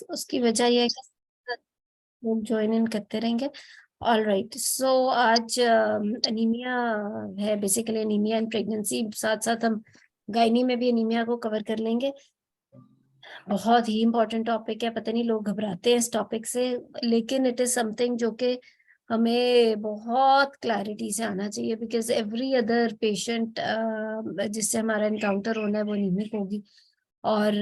उसकी वजह यह है कि लोग ज्वाइन इन करते रहेंगे। ऑल राइट, सो आज अनीमिया है, बेसिकली अनीमिया एंड प्रेगनेंसी, साथ साथ हम गायनी में भी अनीमिया को कवर कर लेंगे। बहुत ही इम्पोर्टेंट टॉपिक है, पता नहीं लोग घबराते हैं इस टॉपिक से, लेकिन इट इज समथिंग जो कि हमें बहुत क्लैरिटी से आना चाहिए, बिकॉज एवरी अदर पेशेंट जिससे हमारा इनकाउंटर होना है वो अनीमिक होगी। और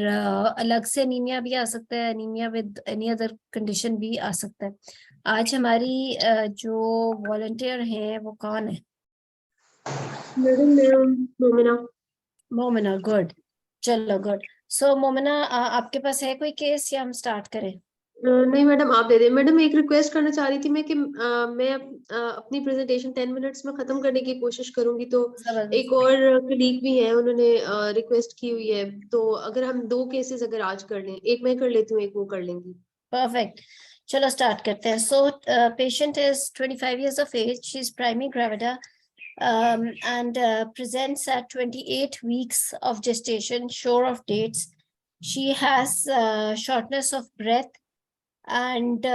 अलग से अनीमिया भी आ सकता है, anaemia with any other condition भी आ सकता है। आज हमारी जो वॉलंटियर हैं वो कौन है? मैडम मोमिना। मोमिना, गुड, चलो गुड। सो मोमिना, आपके पास है कोई केस या हम स्टार्ट करें? नहीं मैडम, आप दे दें। मैडम एक रिक्वेस्ट करना चाह रही थी मैं कि मैं अपनी प्रेजेंटेशन 10 मिनट्स में खत्म करने की कोशिश करूंगी, तो जबरदस्त, एक और कलीग भी है, उन्होंने रिक्वेस्ट की हुई है, तो अगर हम 2 केसेस अगर आज कर लें, एक मैं कर लेती हूँ, एक वो कर लेंगी। परफेक्ट। चलो स्टार्ट करते हैं। So patient is 25 years of age, she is primary gravida and presents at 28 weeks of gestation, sure of dates. She has shortness of breath and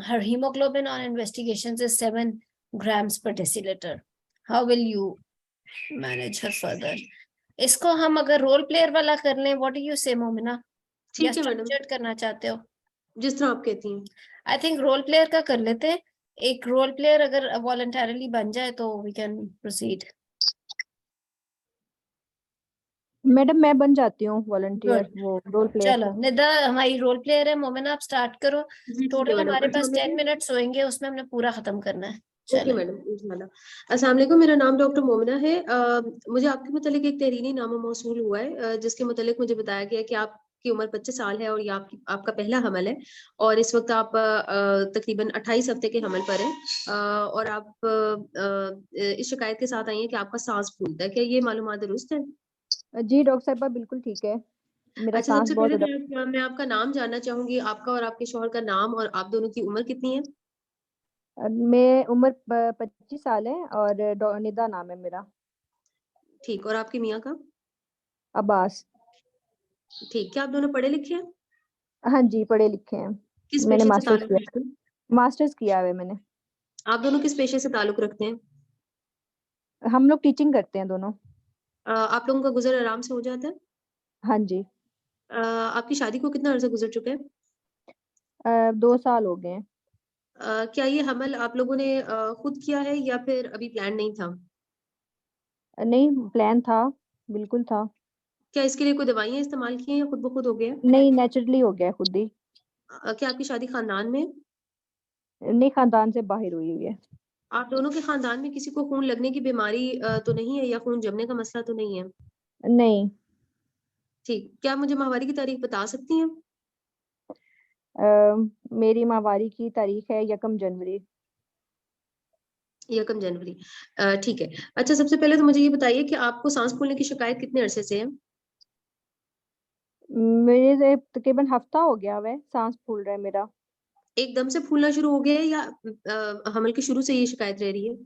her hemoglobin on investigations is 7 grams per deciliter. How will you manage her further? इसको हम अगर role player वाला कर लें, what do you से मोमिना, या ठीक है मैडम, स्ट्रक्चर्ड करना चाहते हो? जिस तरह आप कहती हैं। आई थिंक रोल प्लेयर का कर लेते हैं। एक रोल प्लेयर अगर वॉलंटरली बन जाए तो वी कैन प्रोसीड। मैडम मैं बन जाती हूँ वॉलंटियर, गुड, वो रोल प्लेयर। चलो निदा हमारी रोल प्लेयर है, मोमिना आप स्टार्ट करो। जी ठीक है टोटल मैडम। हमारे पास 10 अस्सलाम मिनट्स होंगे, उसमें हमने पूरा खत्म करना है। ओके चलो मैडम, इंशाल्लाह। अस्सलाम वालेकुम, मेरा नाम डॉक्टर मोमिना है। मुझे आपके मुतालिक एक तहरीरी नामा मौसूल हुआ है, जिसके मुतालिक मुझे बताया गया कि आपकी उम्र 25 साल है और ये आपका पहला हमल है, और इस वक्त आप तकरीबन 28 हफ्ते के हमल पर हैं, और आप इस शिकायत के साथ आई हैं कि आपका सांस फूलता है। क्या ये मालूमात दुरुस्त है? जी डॉक्टर साहबा, बिल्कुल ठीक है। मेरा अच्छा, सांस सबसे बहुत पहले ज्यादा। मैं आपका नाम जानना चाहूंगी, आपका और आपके शौहर का नाम, और आप दोनों की उम्र कितनी है? मैं उम्र 25 साल है और निदा नाम है मेरा। ठीक, और आपके मियाँ का? अब्बास। ठीक, क्या आप दोनों पढ़े लिखे हैं? हाँ जी, पढ़े लिखे हैं। किस मैंने पेशे से मास्टर्स ताल्लुक किया। रखते हैं? मास्टर्स किया है मैंने। आप दोनों किस पेशे से ताल्लुक रखते हैं? हम लोग टीचिंग करते हैं दोनों। आप लोगों का गुजर आराम से हो जाता है? हाँ जी। आपकी शादी को कितना अर्सा गुजर चुका है? 2 साल हो गए हैं। क्या ये हमल आप लोगों ने खुद किया है या फिर अभी प्लान नहीं था? नहीं, प्लान था, बिल्कुल था। क्या इसके लिए कोई दवाइयाँ इस्तेमाल की हैं या खुद ब खुद हो गया? नहीं, नेचुरली हो गया खुद ही। क्या आपकी शादी खानदान में है? नहीं, खानदान से बाहर हुई हुई है। आप दोनों के खानदान में किसी को खून लगने की बीमारी तो नहीं है, या खून जमने का मसला तो नहीं है? नहीं। ठीक, क्या आप मुझे माहवारी की तारीख बता सकती हैं? मेरी माहवारी की तारीख है 1 जनवरी। 1 जनवरी। ठीक है। अच्छा, सबसे पहले तो मुझे ये बताइए कि आपको सांस फूलने की शिकायत कितने अरसे से है? मेरे से तकरीबन हफ्ता हो गया है, सांस फूल रहा है मेरा। एकदम से फूलना शुरू हो गया है, या हमल के शुरू से ये शिकायत रह रही है?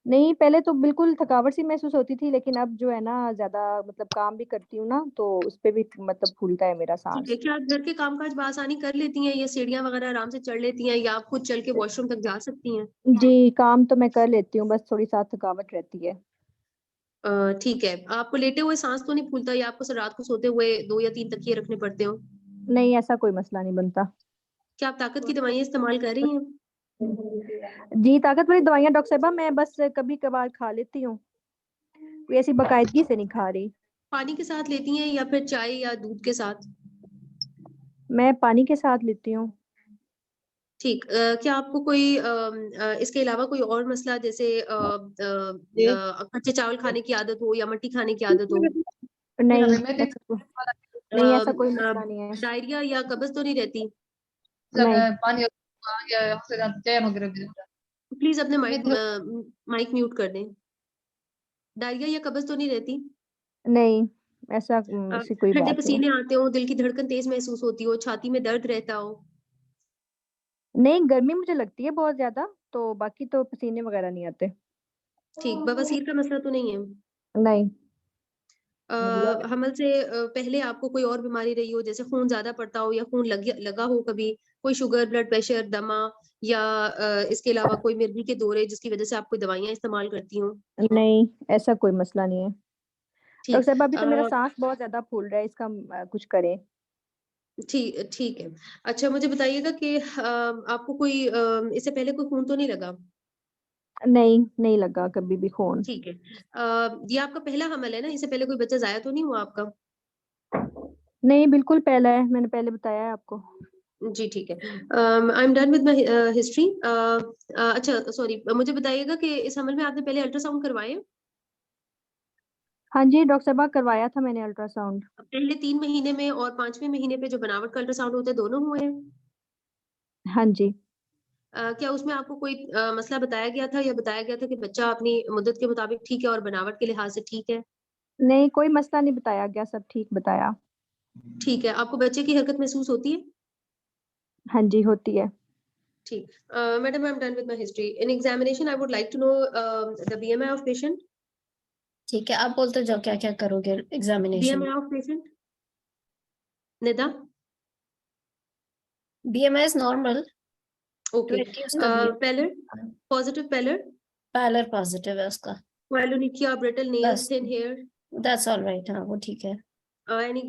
नहीं, पहले तो बिल्कुल थकावट सी महसूस होती थी, लेकिन अब जो है ना, ज्यादा मतलब काम भी करती हूँ ना, तो उस पे भी मतलब फूलता है मेरा ठीक है। सांस। क्या आप घर के कामकाज बआसानी कर लेती हैं, या सीढ़ियाँ वगैरह आराम से चढ़ लेती हैं, या आप खुद चल के वॉशरूम तक जा सकती हैं? जी, काम तो मैं कर लेती हूँ, बस थोड़ी सा थकावट रहती है। ठीक है। आपको लेटे हुए सांस तो नहीं फूलता, या आपको रात को सोते हुए 2 या 3 तकिए रखने पड़ते हो? नहीं, ऐसा कोई मसला नहीं बनता। क्या आप ताकत की दवाइयाँ इस्तेमाल कर रही हैं? जी, ताकत वाली दवाइयाँ डॉक्टर साहबा मैं बस कभी कभार खा लेती हूँ, कोई ऐसी बाकायदगी से नहीं खा रही। पानी के साथ लेती हैं या फिर चाय या दूध के साथ? मैं पानी के साथ लेती हूँ। ठीक। क्या आपको कोई इसके अलावा कोई और मसला, जैसे कच्चे चावल खाने की आदत हो या मट्टी खाने की आदत हो? नहीं, नहीं, ऐसा कोई अ, मसला नहीं है। डायरिया या कब्ज तो नहीं रहती? नहीं। प्लीज अपने माइक म्यूट कर दें। डायरिया या कब्ज तो नहीं रहती? नहीं, ऐसा ऐसी कोई ठंडे बात नहीं। पसीने आते हो, दिल की धड़कन तेज महसूस होती हो, छाती में दर्द रहता हो? नहीं, गर्मी मुझे लगती है बहुत ज्यादा, तो बाकी तो पसीने वगैरह नहीं आते। ठीक, बवासीर का मसला तो नहीं है? नहीं। हमल से पहले आपको कोई और बीमारी रही हो, जैसे खून ज्यादा पड़ता हो या खून लगा हो कभी, कोई शुगर, ब्लड प्रेशर, दमा, या इसके अलावा कोई मिर्गी के दौरे जिसकी वजह से आप कोई दवाइयाँ इस्तेमाल करती हो? नहीं, ऐसा कोई मसला नहीं है। डॉक्टर ठीक साहब अभी तो मेरा अ, सांस बहुत ज्यादा फूल रहा है, इसका कुछ करें। ठीक है। अच्छा मुझे बताइएगा कि आपको कोई इससे पहले कोई खून तो नहीं लगा? नहीं, नहीं लगा कभी भी खून। ठीक है। ये आपका पहला हमल है ना? इससे पहले कोई बच्चा ज़ाया तो नहीं हुआ आपका? नहीं, बिल्कुल पहला है, मैंने पहले बताया है आपको। जी, ठीक है। आई am done with my history. अच्छा सॉरी, मुझे बताइएगा कि इस हमल में आपने पहले अल्ट्रासाउंड करवाए हैं? हाँ जी, डॉक्टर साहब करवाया था मैंने अल्ट्रासाउंड। पहले 3 महीने में और 5वें महीने पे जो बनावट का अल्ट्रासाउंड होता है, दोनों हुए हैं? हाँ जी। क्या उसमें आपको कोई मसला बताया गया था या बताया गया था कि बच्चा अपनी मुद्दत के मुताबिक ठीक है और बनावट के लिहाज से ठीक है? नहीं, कोई मसला नहीं बताया गया, सब ठीक बताया। ठीक है। आपको बच्चे की हरकत महसूस होती है? हाँ जी, होती है। ठीक। Madam I am done with my history. In examination I would like to know the BMI of patient. ठीक है, आप बोलते जाओ क्या क्या करोगे examination. BMI of patient Nida. BMI is normal, okay. 20 उसका pallor, BMI। Positive pallor, pallor positive है उसका। क्वालिनिकिया, ब्रिटल नेल्स, बस, thin hair, that's all right, हाँ वो ठीक है। any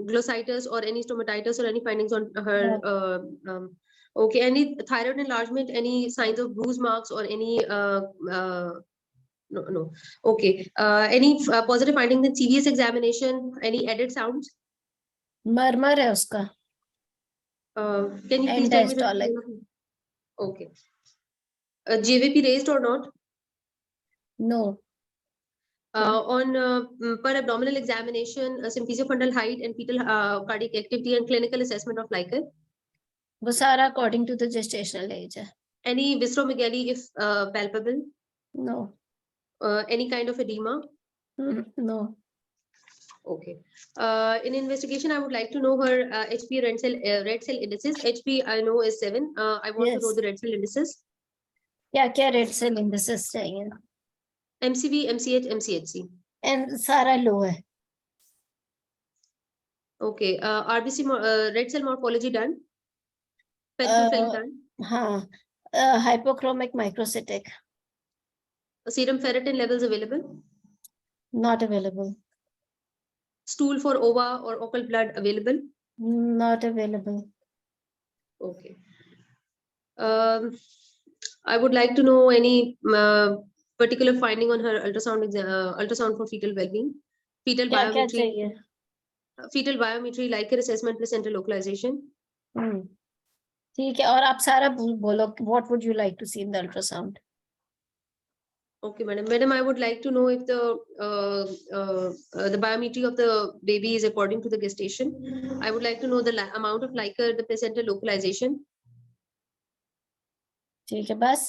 glossitis or any stomatitis or any findings on her No, okay, any thyroid enlargement, any signs of bruise marks or any no, okay, any positive findings in CVS examination, any added sounds? मरमर है उसका, Can you please and tell me the diastolic. okay, JVP raised or not? No, On per abdominal examination, symphysiofundal height and fetal cardiac activity and clinical assessment of Likert. वो सारा according to the gestational age है। Any visceromegaly if palpable? No, Any kind of edema? No. Okay. In investigation, I would like to know her HP red cell indices. HP I know is 7. I want to know yes, the red cell indices. क्या क्या red cell indices चाहिए? MCV, MCH, MCHC. And सारा लो है। Okay. RBC red cell morphology done. Peripheral film done. हाँ, hypochromic microcytic Serum ferritin levels available. Not available, Stool for ova or occult blood available. Not available. Okay. I would like to know any particular finding on her ultrasound for fetal well-being, fetal क्या क्या biometry, चाहिए? Likert assessment, placental localization. ठीक है, और आप सारा बोलो, what would you like to see in the ultrasound? Okay, madam. Madam, I would like to know if the biometry of the baby is according to the gestation. I would like to know the amount of Likert, the placental localization. ठीक है, बस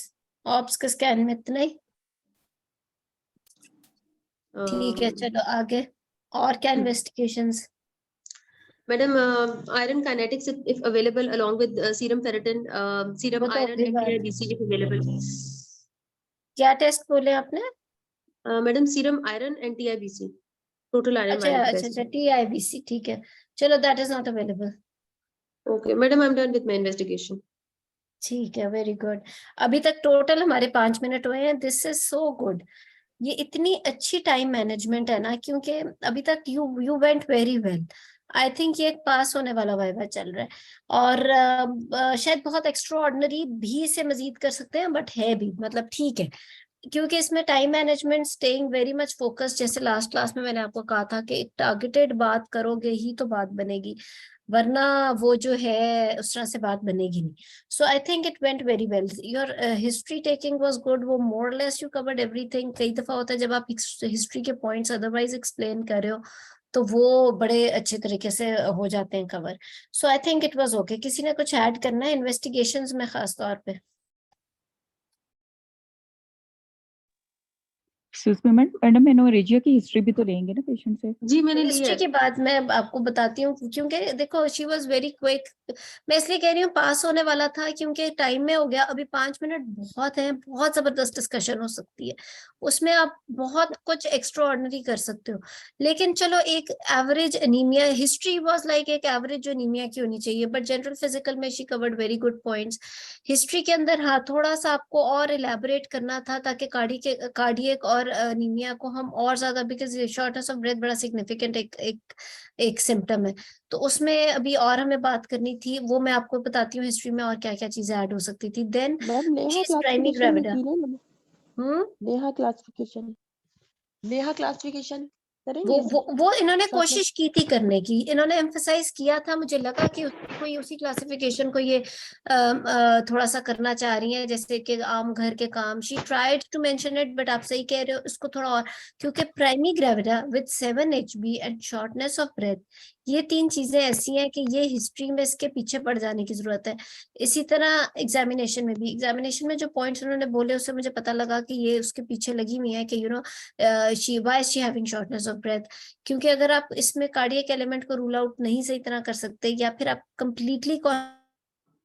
ops के scan में इतना ही। ठीक है, चलो आगे। और क्या investigations? Madam, iron kinetics if available along with serum ferritin, serum वो तो iron अगली and bar. TIBC if available. क्या टेस्ट बोले आपने? Madam, serum iron and TIBC, total iron अच्छा bile अच्छा test. अच्छा, TIBC, ठीक है, चलो that is not available. Okay, madam, I'm done with my investigation. ठीक है, वेरी गुड। अभी तक टोटल हमारे 5 मिनट हुए हैं, दिस इज सो गुड। ये इतनी अच्छी टाइम मैनेजमेंट है ना, क्योंकि अभी तक you went very well. I think ये पास होने वाला वाइवा चल रहा है, और शायद बहुत एक्स्ट्रा ऑर्डिनरी भी से मजीद कर सकते हैं, बट है भी, मतलब ठीक है, क्योंकि इसमें time management, staying very much focus, जैसे लास्ट क्लास में मैंने आपको कहा था कि टारगेटेड बात करोगे ही तो बात बनेगी, वरना वो जो है उस तरह से बात बनेगी नहीं। So I think it went very well. Your history taking was good, वो more less you covered everything. कई दफा होता है जब आप हिस्ट्री के पॉइंट्स अदरवाइज एक्सप्लेन कर रहे हो तो वो बड़े अच्छे तरीके से हो जाते हैं cover. So I think it was okay. किसी ने कुछ ऐड करना है इन्वेस्टिगेशंस में खास तौर पे? एक्सक्यूज मी मैडम, एनोरेजिया की हिस्ट्री भी तो लेंगे ना पेशेंट से? जी मैंने ली हिस्ट्री है। के बाद मैं आपको बताती हूँ, क्योंकि देखो शी वाज वेरी क्विक। मैं इसलिए कह रही हूँ पास होने वाला था, क्योंकि टाइम में हो गया। अभी 5 मिनट बहुत है, बहुत जबरदस्त डिस्कशन हो सकती है, उसमें आप बहुत कुछ एक्स्ट्रा ऑर्डिनरी कर सकते हो। लेकिन चलो, एक average anaemia, history was like एक एवरेज जो एनीमिया की होनी चाहिए, बट जनरल फिजिकल में she covered very good points. History के अंदर हाँ, थोड़ा सा आपको और इलेबोरेट करना था, ताकि कार्डियक और एनीमिया को हम और ज्यादा, बिकॉज शॉर्टनेस ऑफ ब्रेथ बड़ा सिग्निफिकेंट एक सिम्टम है, तो उसमें अभी और हमें बात करनी थी। वो मैं आपको बताती हूँ हिस्ट्री में और क्या क्या चीजें ऐड हो सकती थी। Then ma'am Neha primary classification gravida. की ना मैंने? हम्म नेहा क्लासिफिकेशन वो करेंगे? वो इन्होंने साथ में कोशिश की थी करने की, इन्होंने एम्फसाइज किया था। मुझे लगा कि कोई उसी क्लासिफिकेशन को ये थोड़ा सा करना चाह रही है, जैसे कि आम घर के काम। She tried to mention it, but आप सही कह रहे हो, इसको थोड़ा और, क्योंकि primary gravida with 7 HB and shortness of breath, ये 3 चीजें ऐसी हैं कि ये हिस्ट्री में इसके पीछे पड़ जाने की जरूरत है। इसी तरह एग्जामिनेशन में भी, एग्जामिनेशन में जो पॉइंट्स उन्होंने बोले उससे मुझे पता लगा कि ये उसके पीछे लगी हुई है कि she having shortness of breath. क्योंकि अगर आप इसमें कार्डियक एलिमेंट को रूल आउट नहीं सही तरह कर सकते, या फिर आप कंप्लीटली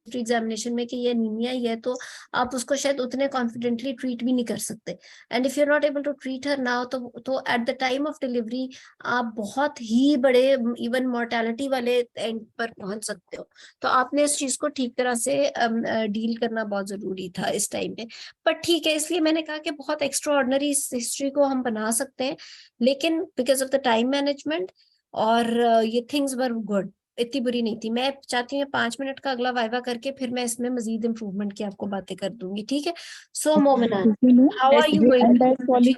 एग्जामिनेशन में कि ये एनीमिया ही है, तो आप उसको शायद उतने कॉन्फिडेंटली ट्रीट भी नहीं कर सकते। And if you are not able to treat her now, तो at the time of delivery आप बहुत ही बड़े, इवन मोर्टेलिटी वाले एंड पर पहुंच सकते हो। तो आपने इस चीज को ठीक तरह से डील करना बहुत जरूरी था इस टाइम पे। पर ठीक है, इसलिए मैंने कहा कि बहुत एक्स्ट्रा ऑर्डिनरी हिस्ट्री को हम बना सकते हैं, लेकिन because of the time management और ये थिंग्स वर गुड, इतनी बुरी नहीं थी। मैं चाहती हूँ 5 मिनट का अगला वाइवा करके फिर मैं इसमें मजीद इम्प्रूवमेंट की आपको बातें कर दूंगी, ठीक है? So Momina, how are you going एंडास्टोलिक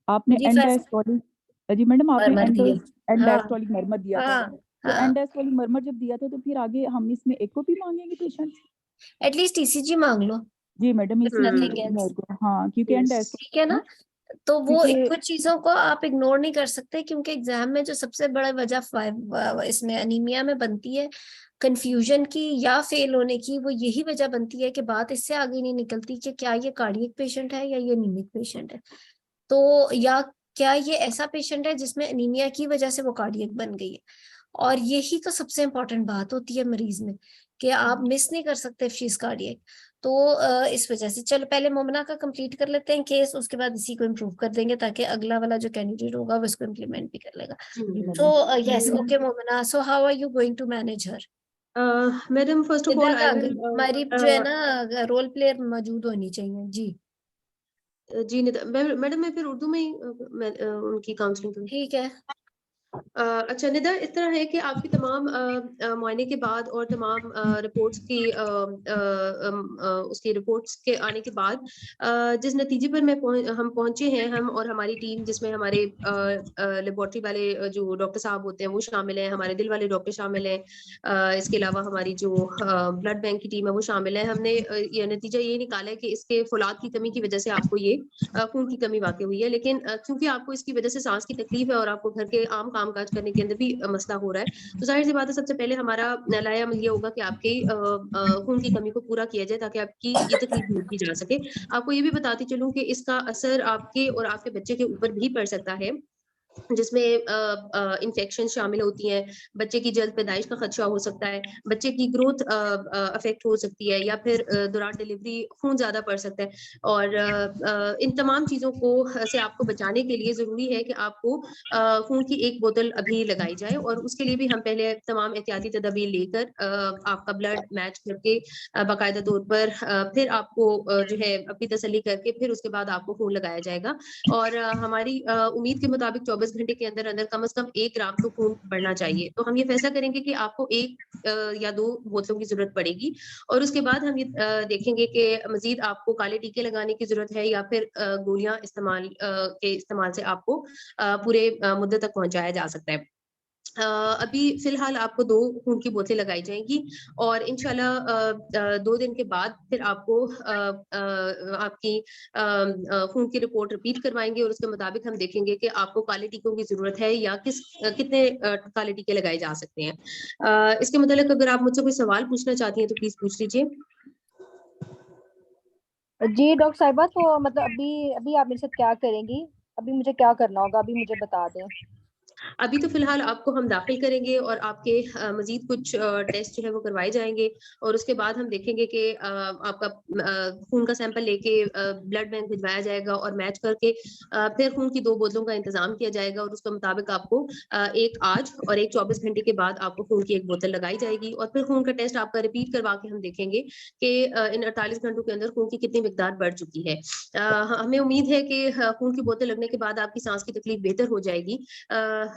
आपने जी? फर्स्ट एंडास्टोलिक जी मैडम आपने मरमर दिए। हाँ एंडास्टोलिक मरमर दिया था। हाँ तो हाँ, एंडास्टोलिक मरमर जब दिया था तो फिर आगे हम इसमें एको भी मांगेंगे पेशेंट? एटलीस्ट ECG मांग लो, जी मैडम इफ नथिंग एल्स, मेरे को, हाँ क्योंकि ठीक है ना? तो वो क्योंकि कुछ चीजों को आप इग्नोर नहीं कर सकते, क्योंकि एग्जाम में जो सबसे बड़ा वजह इसमें एनीमिया में बनती है कंफ्यूजन की या फेल होने की, वो यही वजह बनती है कि बात इससे आगे नहीं निकलती कि क्या ये कार्डियक पेशेंट है या ये एनीमिक पेशेंट है, तो या क्या ये ऐसा पेशेंट है जिसमें एनीमिया की वजह से वो कार्डियक बन गई है। और यही तो सबसे इम्पोर्टेंट बात होती है मरीज में, कि आप मिस नहीं कर सकते इफ शी इज कार्डियक। तो इस वजह से चलो पहले मोमिना का कंप्लीट कर लेते हैं केस, उसके बाद इसी को इम्प्रूव कर देंगे, ताकि अगला वाला जो कैंडिडेट होगा वो इसको इम्प्लीमेंट भी कर लेगा। तो yes, okay Momina, so how are you going to manage her? Madam first of all I will हमारी जो है ना रोल प्लेयर मौजूद होनी चाहिए जी। जी निदा मैडम मैं फिर उर्दू में ही उनकी काउंसलिंग करूँ? ठीक है। अच्छा निदा, इस तरह है कि आपकी तमाम मुआयने के बाद और तमाम रिपोर्ट्स की उसकी रिपोर्ट्स के आने के बाद जिस नतीजे पर हम पहुंचे हैं, हम और हमारी टीम, जिसमें हमारे लेबोरेटरी वाले जो डॉक्टर साहब होते हैं वो शामिल हैं, हमारे दिल वाले डॉक्टर शामिल हैं, इसके अलावा हमारी जो ब्लड बैंक की टीम है वो शामिल है। हमने ये नतीजा ये निकाला है कि इसके फौलाद की कमी की वजह से आपको ये खून की कमी वाक़ई हुई है, लेकिन क्योंकि आपको इसकी वजह से सांस की तकलीफ है और आपको घर के आम कामकाज करने के अंदर भी मसला हो रहा है, तो जाहिर सी बात है सबसे पहले हमारा लाया अमल ये होगा कि आपकी खून की कमी को पूरा किया जाए, ताकि आपकी ये तकलीफ दूर की जा सके। आपको ये भी बताती चलूं कि इसका असर आपके और आपके बच्चे के ऊपर भी पड़ सकता है, जिसमें इन्फेक्शन शामिल होती हैं, बच्चे की जल्द पैदाइश का खदशा हो सकता है, बच्चे की ग्रोथ अफेक्ट हो सकती है, या फिर दौरान डिलीवरी खून ज्यादा पड़ सकता है। और इन तमाम चीजों को से आपको बचाने के लिए जरूरी है कि आपको खून की एक बोतल अभी लगाई जाए, और उसके लिए भी हम पहले तमाम एहतियाती तदाबीर लेकर आपका ब्लड मैच करके बाकायदा तौर पर फिर आपको जो है अपनी तसल्ली करके फिर उसके बाद आपको खून लगाया जाएगा। और हमारी उम्मीद के मुताबिक 24 घंटे के अंदर अंदर कम से कम 1 ग्राम तो खून बढ़ना चाहिए। तो हम ये फैसला करेंगे कि आपको 1 या 2 बोतलों की जरूरत पड़ेगी, और उसके बाद हम ये देखेंगे कि मजीद आपको काले टीके लगाने की जरूरत है, या फिर गोलियां के इस्तेमाल से आपको पूरे मुद्दत तक पहुंचाया जा सकता है। अभी फिलहाल आपको 2 खून की बोतलें लगाई जाएंगी, और इंशाल्लाह 2 दिन के बाद फिर आपको आपकी खून की रिपोर्ट रिपीट करवाएंगे, और उसके मुताबिक हम देखेंगे कि आपको काले टीकों की जरूरत है या कितने काले टीके लगाए जा सकते हैं। इसके मतलब अगर आप मुझसे कोई सवाल पूछना चाहती हैं तो प्लीज पूछ लीजिए। जी डॉक्टर साहिबा, तो मतलब अभी अभी आप मेरे साथ क्या करेंगी? अभी मुझे क्या करना होगा, अभी मुझे बता दें। अभी तो फिलहाल आपको हम दाखिल करेंगे और आपके मजीद कुछ टेस्ट जो है वो करवाए जाएंगे और उसके बाद हम देखेंगे कि आपका खून का सैंपल लेके ब्लड बैंक भिजवाया जाएगा और मैच करके फिर खून की 2 बोतलों का इंतजाम किया जाएगा और उसके मुताबिक आपको एक आज और एक 24 घंटे के बाद आपको खून की 1 बोतल लगाई जाएगी और फिर खून का टेस्ट आपका रिपीट करवा के हम देखेंगे कि इन 48 घंटों के अंदर खून की कितनी मिकदार बढ़ चुकी है। हमें उम्मीद है कि खून की बोतल लगने के बाद आपकी सांस की तकलीफ बेहतर हो जाएगी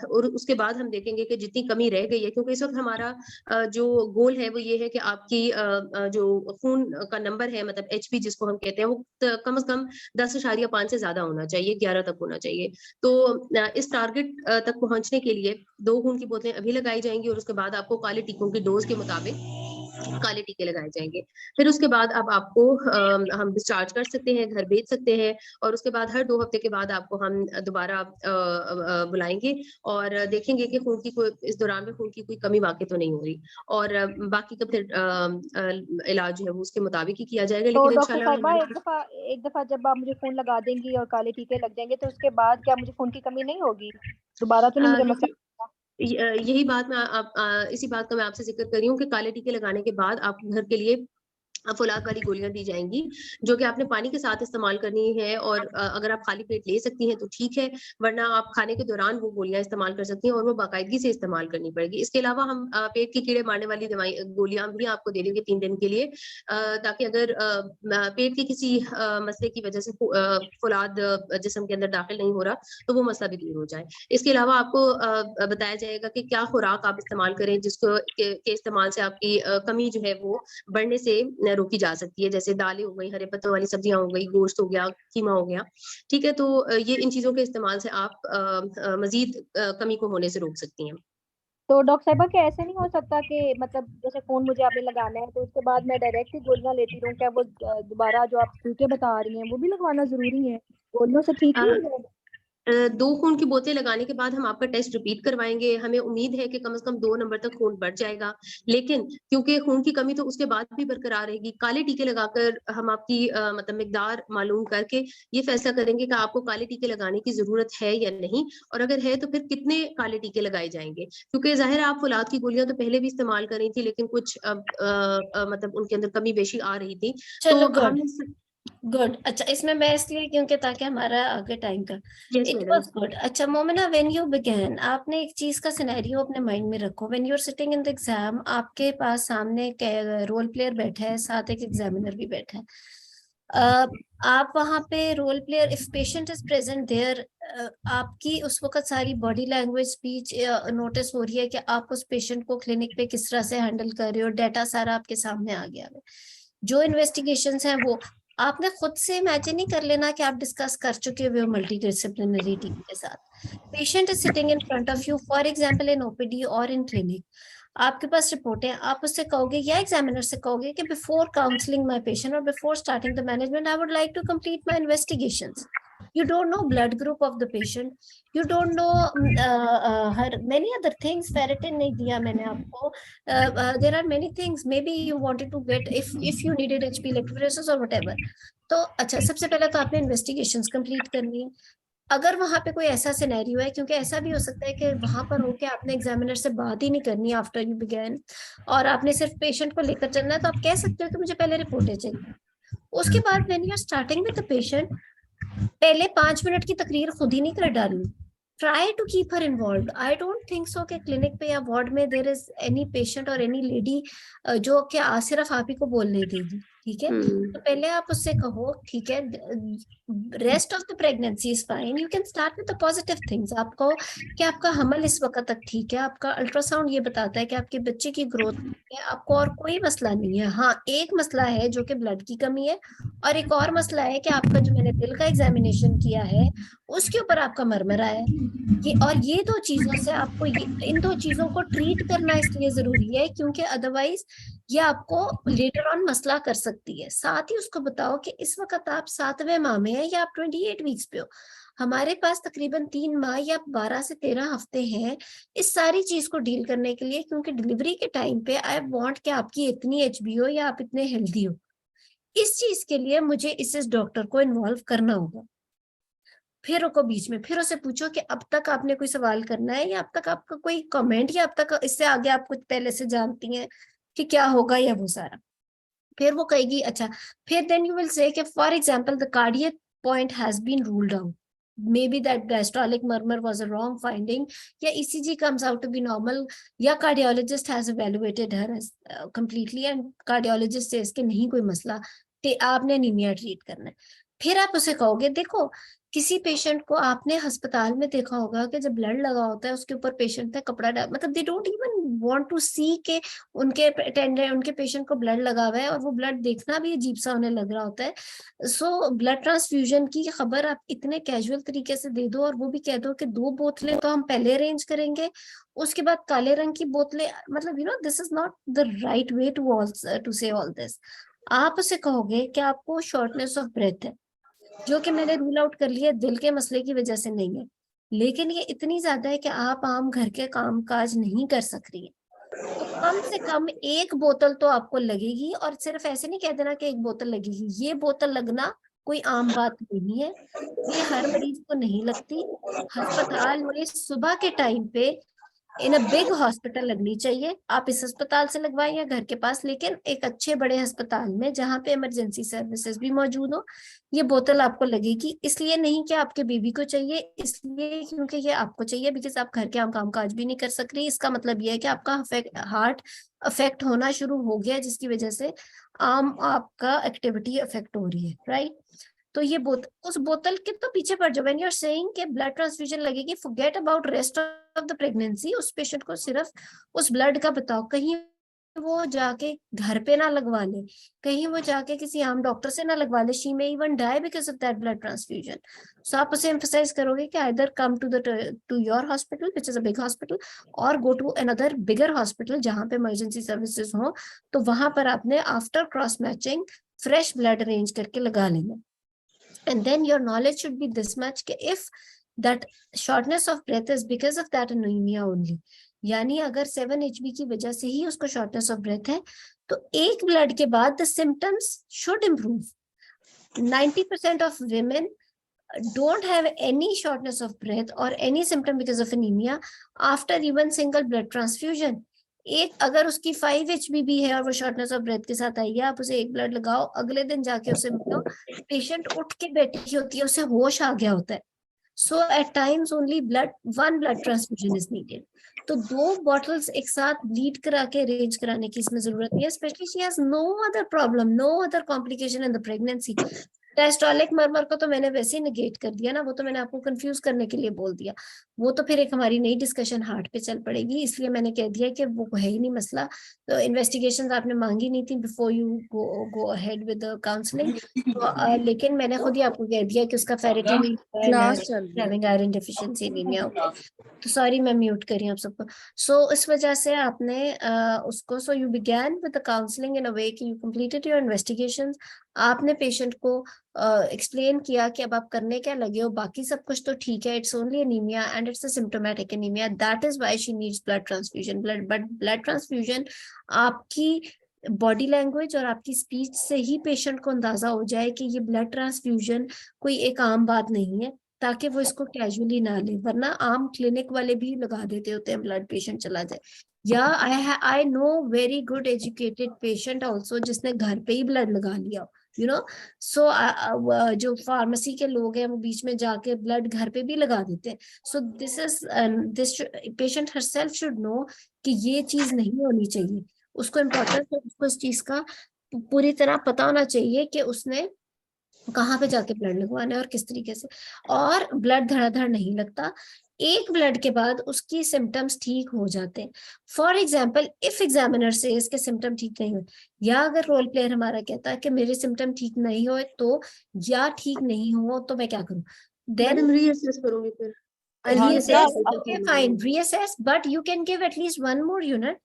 और उसके बाद हम देखेंगे कि जितनी कमी रह गई है, क्योंकि इस वक्त हमारा जो गोल है वो ये है कि आपकी जो खून का नंबर है, मतलब एचपी जिसको हम कहते हैं, वो कम से कम 10.5 से ज्यादा होना चाहिए, 11 तक होना चाहिए। तो इस टारगेट तक पहुंचने के लिए 2 खून की बोतलें अभी लगाई जाएंगी और उसके बाद आपको काले टीकों की डोज के मुताबिक काले टीके लगाए जाएंगे। फिर उसके बाद अब आपको हम डिस्चार्ज कर सकते हैं, घर भेज सकते हैं और उसके बाद हर 2 हफ्ते के बाद आपको हम दोबारा बुलाएंगे और देखेंगे कि खून की कोई इस दौरान में खून की कोई कमी वाकई तो नहीं हो रही और बाकी का फिर इलाज जो है वो उसके मुताबिक ही किया जाएगा। तो लेकिन डॉक्टर साहिबा, इंशाल्लाह एक दफा जब आप मुझे खून लगा देंगी और काले टीके लग जाएंगे तो उसके बाद क्या मुझे खून की कमी नहीं होगी? दोबारा तो नहीं मुझे मसला? यही बात मैं इसी बात का मैं आपसे जिक्र कर रही हूँ कि काले टीके लगाने के बाद आपको घर के लिए फौलाद वाली गोलियां दी जाएंगी जो कि आपने पानी के साथ इस्तेमाल करनी है और अगर आप खाली पेट ले सकती हैं तो ठीक है, वरना आप खाने के दौरान वो गोलियां इस्तेमाल कर सकती हैं और वो बाकायदगी से इस्तेमाल करनी पड़ेगी। इसके अलावा हम पेट के कीड़े मारने वाली दवाई गोलियां भी आपको दे देंगे 3 दिन के लिए ताकि अगर पेट के किसी मसले की वजह से फौलाद जिस्म के अंदर दाखिल नहीं हो रहा तो वो मसला भी दूर हो जाए। इसके अलावा आपको बताया जाएगा कि क्या खुराक आप इस्तेमाल करें जिसको के इस्तेमाल से आपकी कमी जो है वो बढ़ने से रोकी जा सकती है, जैसे दालें हो गई, हरे पत्तों वाली सब्जियां हो गई, गोश्त हो गया, कीमा हो गया। ठीक है, तो ये इन चीजों के इस्तेमाल से आप मजीद कमी को होने से रोक सकती हैं। तो डॉक्टर साहिबा, क्या ऐसे नहीं हो सकता कि मतलब जैसे खून मुझे आपने लगाना है तो उसके बाद मैं डायरेक्ट ही गोलियां लेती रहूं? क्या वो दोबारा जो आप टीके बता रही हैं वो भी लगवाना जरूरी है? गोलियों से ठीक अ, नहीं हो जाएगा? 2 खून की बोतलें लगाने के बाद हम आपका टेस्ट रिपीट करवाएंगे। हमें उम्मीद है कि कम से कम 2 नंबर तक खून बढ़ जाएगा, लेकिन क्योंकि खून की कमी तो उसके बाद भी बरकरार रहेगी, काले टीके लगाकर हम आपकी मतलब मिकदार मालूम करके ये फैसला करेंगे कि आपको काले टीके लगाने की जरूरत है या नहीं और अगर है तो फिर कितने काले टीके लगाए जाएंगे। क्योंकि जाहिर है आप फौलाद की गोलियां तो पहले भी इस्तेमाल कर रही थी, लेकिन कुछ मतलब उनके अंदर कमी बेशी आ रही थी। चलो तो गुड हम गुड। अच्छा, इसमें मैं इसलिए क्योंकि ताकि हमारा आगे टाइम का yes it madam. Was good. अच्छा मोमिना, व्हेन यू बिगेन, आपने एक चीज का सिनेरियो अपने माइंड में रखो। When you are sitting in the exam, आपके पास सामने रोल प्लेयर बैठा है, साथ एक एग्जामिनर भी बैठा है। आप वहां पे role player, if patient is present there, आपकी उस वक्त सारी बॉडी लैंग्वेज, स्पीच नोटिस हो रही है कि आप उस पेशेंट को क्लिनिक पे किस तरह से हैंडल कर रहे हो, डाटा सारा आपके सामने आ गया है। जो इन्वेस्टिगेशंस हैं वो आपने खुद से इमेजिन नहीं कर लेना कि आप डिस्कस कर चुके हुए हो मल्टी डिसिप्लिनरी टीम के साथ। Patient is sitting in front of you, for example in OPD और इन क्लिनिक। आपके पास रिपोर्ट है, आप उससे कहोगे या एग्जामिनर से कहोगे कि बिफोर काउंसलिंग माय पेशेंट और before starting the management I would like to complete my investigations. You don't know blood group of the patient, you don't know her many other things, ferritin नहीं दिया मैंने आपको, there are many things, maybe you wanted to get, if you needed HP electrophoresis or whatever। तो अच्छा, सबसे पहले तो आपने इन्वेस्टिगेशंस कंप्लीट करनी है। अगर वहां पे कोई ऐसा सिनेरियो है, क्योंकि ऐसा भी हो सकता है कि वहां पर होके आपने एग्जामिनर से बात ही नहीं करनी आफ्टर यू बिगेन और आपने सिर्फ पेशेंट को लेकर चलना है, तो आप कह सकते हो कि मुझे पहले रिपोर्टें चाहिए। उसके बाद when you are starting with the patient, पहले 5 मिनट की तकरीर खुद ही नहीं कर डालनी। Try to keep her involve. I don't think so कि क्लिनिक पे या वार्ड में देर इज एनी पेशेंट और एनी लेडी जो कि सिर्फ आप ही को बोलने देगी। ठीक है, तो पहले आप उससे कहो ठीक है, rest of the pregnancy is fine, you can start with the positive things. आप कहो कि आपका हमल इस वक्त तक ठीक है, आपका अल्ट्रासाउंड ये बताता है कि आपके बच्चे की ग्रोथ है, आपको और कोई मसला नहीं है। हाँ, एक मसला है जो कि ब्लड की कमी है और एक और मसला है कि आपका जो मैंने दिल का एग्जामिनेशन किया है उसके ऊपर आपका मरमरा है। ये 2 चीजों से आपको इन 2 चीजों को ट्रीट करना इसलिए जरूरी है क्योंकि अदरवाइज ये आपको लेटर ऑन मसला कर सकती है। साथ ही उसको बताओ कि इस वक्त आप 7वें माह में है या आप 28 वीक्स पे हो, हमारे पास तकरीबन 3 माह या 12 से 13 हफ्ते हैं इस सारी चीज को डील करने के लिए, क्योंकि डिलीवरी के टाइम पे आई वांट कि आपकी इतनी एचबी हो या आप इतने हेल्दी हो। इस चीज के लिए मुझे इस डॉक्टर को इन्वॉल्व करना होगा। फिर रुको बीच में, फिर उसे पूछो कि अब तक आपने कोई सवाल करना है, या अब तक आपका कोई कमेंट, या अब तक इससे आगे आप कुछ पहले से जानती हैं कि क्या होगा, या वो सारा। फिर वो कहेगी अच्छा, फिर देन यू विल से कि for example the cardiac point has been ruled out, maybe that diastolic murmur was a wrong finding, या ECG comes out to be normal, या cardiologist has evaluated her as completely and cardiologist says कि नहीं कोई मसला, आपने anemia treat करना है। फिर आप उसे कहोगे देखो, किसी पेशेंट को आपने अस्पताल में देखा होगा कि जब ब्लड लगा होता है उसके ऊपर पेशेंट ने कपड़ा डाल, मतलब they don't even want to see के उनके अटेंडेंट उनके पेशेंट को ब्लड लगा हुआ है, और वो ब्लड देखना भी अजीब सा उन्हें लग रहा होता है। सो ब्लड ट्रांसफ्यूजन की खबर आप इतने कैजुअल तरीके से दे दो, और वो भी कह दो कि 2 बोतलें तो हम पहले अरेंज करेंगे, उसके बाद काले रंग की बोतलें, मतलब this is not the right way to say all this. आप उसे कहोगे कि आपको शॉर्टनेस ऑफ ब्रेथ है, जो कि मैंने रूल आउट कर लिया, दिल के मसले की वजह से नहीं है, लेकिन ये इतनी ज्यादा है कि आप आम घर के काम काज नहीं कर सक रही है, तो कम से कम 1 बोतल तो आपको लगेगी। और सिर्फ ऐसे नहीं कह देना कि 1 बोतल लगेगी, ये बोतल लगना कोई आम बात नहीं है, ये हर मरीज को नहीं लगती। अस्पताल में सुबह के टाइम पे इन अ बिग हॉस्पिटल लगनी चाहिए, आप इस अस्पताल से लगवाएं या घर के पास, लेकिन एक अच्छे बड़े अस्पताल में जहाँ पे इमरजेंसी सर्विसेज भी मौजूद हो, ये बोतल आपको लगेगी। इसलिए नहीं कि आपके बेबी को चाहिए, इसलिए क्योंकि ये आपको चाहिए, बिकॉज आप घर के आम काम काज भी नहीं कर सक रही। इसका मतलब ये है कि आपका हार्ट अफेक्ट होना शुरू हो गया, जिसकी वजह से आम आपका एक्टिविटी अफेक्ट हो रही है, राइट। तो ये उस बोतल के तो पीछे पड़ जाओ। व्हेन यू आर सेइंग कि ब्लड ट्रांसफ्यूजन लगेगी, forget about rest of the pregnancy. उस पेशेंट को सिर्फ उस ब्लड का बताओ, कहीं वो जाके घर पे ना लगवा ले, कहीं वो जाके किसी आम डॉक्टर से ना लगवा ले, she may even die because of that blood transfusion. So आप उसे एम्फसाइज करोगे कि either come to your hospital which is a big hospital, और go to another bigger hospital जहां पे इमरजेंसी सर्विसेज हो, तो वहां पर आपने after cross matching fresh blood arrange करके लगा लेना। And then your knowledge should be this much कि if that shortness of breath is because of that anemia only, यानी अगर 7 HB की वजह से ही उसको shortness of breath है, तो 1 ब्लड के बाद the symptoms should improve. 90% of women don't have any shortness of breath or any symptom because of anemia after even single blood transfusion. एक अगर उसकी 5 HB भी है और वो शॉर्टनेस ऑफ ब्रेथ के साथ आई है, आप उसे 1 ब्लड लगाओ, अगले दिन जाके उसे मिलो, पेशेंट उठ के बैठी होती है, उसे होश आ गया होता है। So at times only 1 blood transfusion is needed. तो 2 बॉटल्स एक साथ ब्लीड करा के अरेंज कराने की इसमें जरूरत नहीं है, specially she has no other problem, no other complication in the pregnancy. Diastolic murmur को तो मैंने वैसे ही नेगेट कर दिया ना, वो तो मैंने आपको कंफ्यूज करने के लिए बोल दिया, वो तो फिर एक हमारी नई डिस्कशन हार्ट पे चल पड़ेगी, इसलिए मैंने कह दिया कि वो है ही नहीं मसला। तो इन्वेस्टिगेशंस आपने मांगी नहीं थी before you go ahead with the counselling, लेकिन मैंने खुद ही आपको कह दिया कि उसका ferritin having iron deficiency anaemia. तो सॉरी मैं म्यूट करी आप सबको। सो इस वजह से आपने उसको, so you began with the counselling in a way कि यू कंप्लीटेड योर इन्वेस्टिगेशंस, आपने पेशेंट को एक्सप्लेन किया कि अब आप करने क्या लगे हो, बाकी सब कुछ तो ठीक है, it's only anaemia and it's a symptomatic anaemia, that is why she needs blood transfusion. But blood transfusion आपकी बॉडी लैंग्वेज और आपकी स्पीच से ही पेशेंट को अंदाजा हो जाए कि ये ब्लड ट्रांसफ्यूजन कोई एक आम बात नहीं है, ताकि वो इसको कैजुअली ना ले, वरना आम क्लिनिक वाले भी लगा देते होते हैं ब्लड, पेशेंट चला जाए। या I know very good educated patient also जिसने घर पे ही ब्लड लगा लिया, यू नो। सो जो फार्मेसी के लोग हैं वो बीच में जाके ब्लड घर पे भी लगा देते हैं। So this patient herself should know कि ये चीज नहीं होनी चाहिए, उसको इम्पोर्टेंस है, उसको इस चीज का पूरी तरह पता होना चाहिए कि उसने कहाँ पे जाके ब्लड लगवाना है और किस तरीके से। और ब्लड धड़ाधड़ नहीं लगता, 1 ब्लड के बाद उसकी सिम्टम्स ठीक हो जाते हैं। फॉर एग्जाम्पल इफ एग्जामिनर से इसके सिम्टम ठीक नहीं हुए, या अगर रोल प्लेयर हमारा कहता है कि मेरे सिम्टम ठीक नहीं हुए, तो या ठीक नहीं हो तो मैं क्या करूं, देन रीअसेस करूंगी फिर। reassess, okay fine, reassess, but you can give at least 1 more unit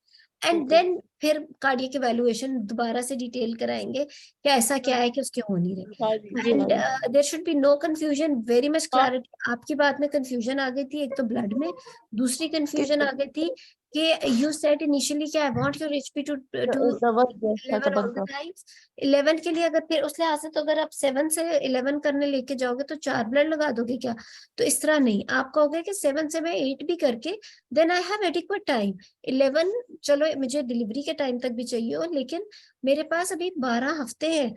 and then फिर कार्डियक इवैल्यूएशन दोबारा से डिटेल कराएंगे कि ऐसा क्या है कि उसके हो नहीं रहे। And there should be no confusion, very much clarity. आपकी बात में कंफ्यूजन आ गई थी, एक तो ब्लड में, दूसरी कंफ्यूजन आ गई थी कि you said initially कि I want your HP to जबरदस्त 11 all the times. 11 के लिए अगर फिर उस लिहाज से तो अगर आप 7 से 11 करने लेके जाओगे तो 4 ब्लड लगा दोगे क्या? तो इस तरह नहीं, आप कहोगे कि 7 से मैं 8 भी करके then I have adequate time. 11 चलो मुझे डिलीवरी के टाइम तक भी चाहिए हो, लेकिन मेरे पास अभी 12 हफ्ते हैं,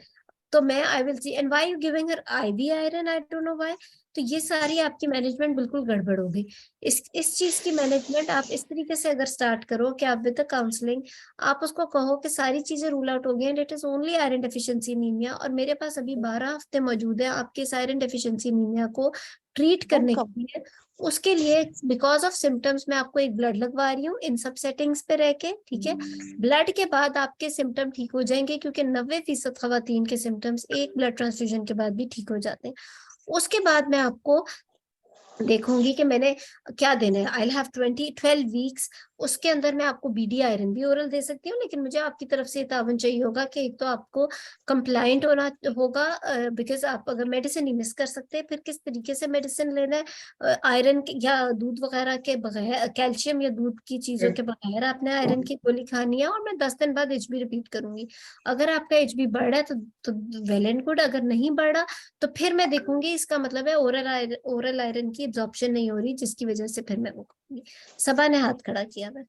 तो मैं I will see. And why you giving her IV iron, I don't know why. तो ये सारी आपकी मैनेजमेंट बिल्कुल गड़बड़ होगी। इस चीज की मैनेजमेंट आप इस तरीके से अगर स्टार्ट करो कि आप विद द काउंसलिंग आप उसको कहो कि सारी चीजें रूल आउट हो गई and it is only iron deficiency anaemia, और मेरे पास अभी 12 हफ्ते मौजूद है आपके इस आयरन डेफिशिएंसी एनीमिया को ट्रीट करने के लिए। उसके लिए बिकॉज ऑफ सिम्टम्स मैं आपको एक ब्लड लगवा रही हूँ इन सब सेटिंग्स पे रह के, ठीक है। ब्लड के बाद आपके सिम्टम ठीक हो जाएंगे, क्योंकि 90% खवातीन के सिम्टम्स एक ब्लड ट्रांसफ्यूजन के बाद भी ठीक हो जाते हैं। उसके बाद मैं आपको देखूंगी कि मैंने क्या देना है। आई हैव 12 वीक्स, उसके अंदर मैं आपको बीडी आयरन भी ओरल दे सकती हूँ, लेकिन मुझे आपकी तरफ से तावन चाहिए होगा कि एक तो आपको कंप्लाइंट होना होगा, बिकॉज आप अगर मेडिसिन नहीं मिस कर सकते, फिर किस तरीके से मेडिसिन लेना है, आयरन या दूध वगैरह के बगैर, कैल्शियम या दूध की चीजों के बगैर आपने आयरन की गोली खानी है, और मैं 10 दिन बाद HB रिपीट करूंगी। अगर आपका HB बढ़ रहा है तो वेल एंड गुड, अगर नहीं बढ़ रहा तो फिर मैं देखूंगी, इसका मतलब है ओरल आयरन की एब्जॉर्प्शन नहीं हो रही, जिसकी वजह से फिर मैं वो करूंगी। सबा ने हाथ खड़ा किया है। मैम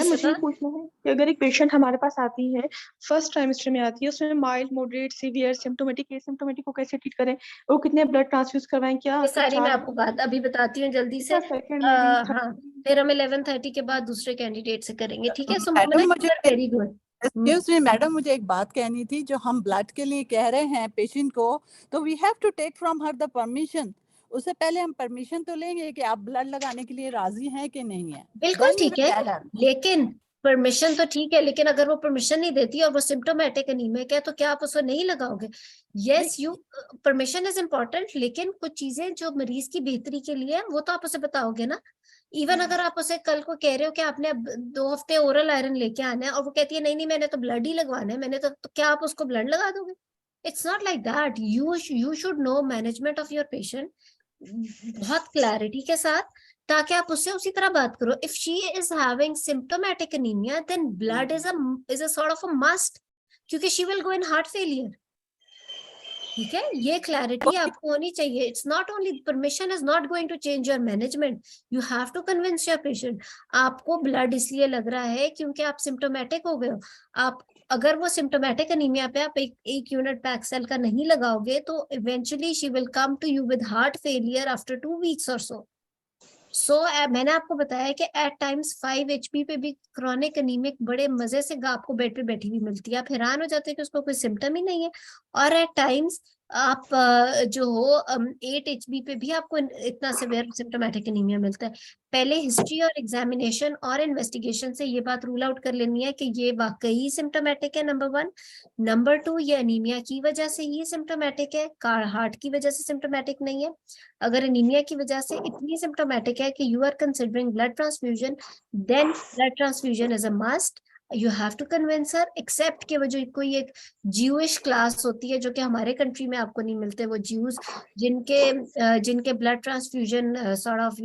मुझे ये पूछना है कि अगर एक पेशेंट हमारे पास आती है, फर्स्ट ट्राइमेस्टर में आती है, उसमें mild, moderate, severe, symptomatic, asymptomatic को कैसे ट्रीट करें और कितने ब्लड ट्रांसफ्यूज करवाएं? क्या ये सारी मैं आपको बात अभी बताती हूँ जल्दी से। सेकंड में भी हाँ, फिर हम 11:30 के बाद दूसरे कैंडिडेट से करेंगे, ठीक है। सो मैडम मुझे very good. Excuse me madam, मुझे एक बात कहनी थी। जो हम ब्लड के लिए कह रहे हैं पेशेंट को, तो we have to take from her the permission. उससे पहले हम परमिशन तो लेंगे कि आप ब्लड लगाने के लिए राजी हैं कि नहीं है। बिल्कुल ठीक है, लेकिन परमिशन तो ठीक है, लेकिन अगर वो परमिशन नहीं देती और वो सिम्टोमेटिक एनीमिक है तो क्या आप उसको नहीं लगाओगे? Yes, you permission is important, लेकिन कुछ चीजें जो मरीज की बेहतरी के लिए है वो तो आप उसे बताओगे ना। इवन अगर आप उसे कल को कह रहे हो कि आपने अब 2 हफ्ते ओरल आयरन लेके आना है और वो कहती है नहीं नहीं मैंने तो ब्लड ही लगवाना है, मैंने तो क्या आप उसको ब्लड लगा दोगे? It's not like that. You should know management of your patient बहुत क्लैरिटी के साथ, ताकि आप उससे उसी तरह बात करो। If she is having symptomatic anaemia then blood is a sort of a must, क्योंकि she will go in heart failure, ठीक है। ये क्लैरिटी आपको होनी चाहिए। It's not only permission is not going to change your management, you have to convince your patient. आपको blood इसलिए लग रहा है क्योंकि आप सिम्टोमेटिक हो गए हो। आप अगर वो सिम्टोमेटिक एनीमिया पे आप एक यूनिट पैक्सेल का नहीं लगाओगे तो eventually she will come to you with heart failure after 2 weeks और सो मैंने आपको बताया कि एट टाइम्स 5 HP पे भी क्रॉनिक एनीमिक बड़े मजे से आपको बेड पे बैठी हुई मिलती है, आप हैरान हो जाते हैं कि उसको कोई सिम्टम ही नहीं है। और एट टाइम्स आप जो हो 8 HB पे भी आपको इतना सिवियर सिम्टोमेटिक एनीमिया मिलता है। पहले हिस्ट्री और एग्जामिनेशन और इन्वेस्टिगेशन से ये बात रूल आउट कर लेनी है कि ये वाकई सिम्टोमेटिक है, नंबर 1। नंबर 2, ये एनीमिया की वजह से ही सिम्टोमेटिक है, हार्ट की वजह से सिम्टोमेटिक नहीं है। अगर एनीमिया की वजह से इतनी सिम्टोमेटिक है कि you are considering blood transfusion, then blood transfusion is a must. You have to convince her, except कि वो जो कोई एक ज्यूइश क्लास होती है जो कि हमारे कंट्री में आपको नहीं मिलते, वो ज्यूज जिनके blood transfusion sort of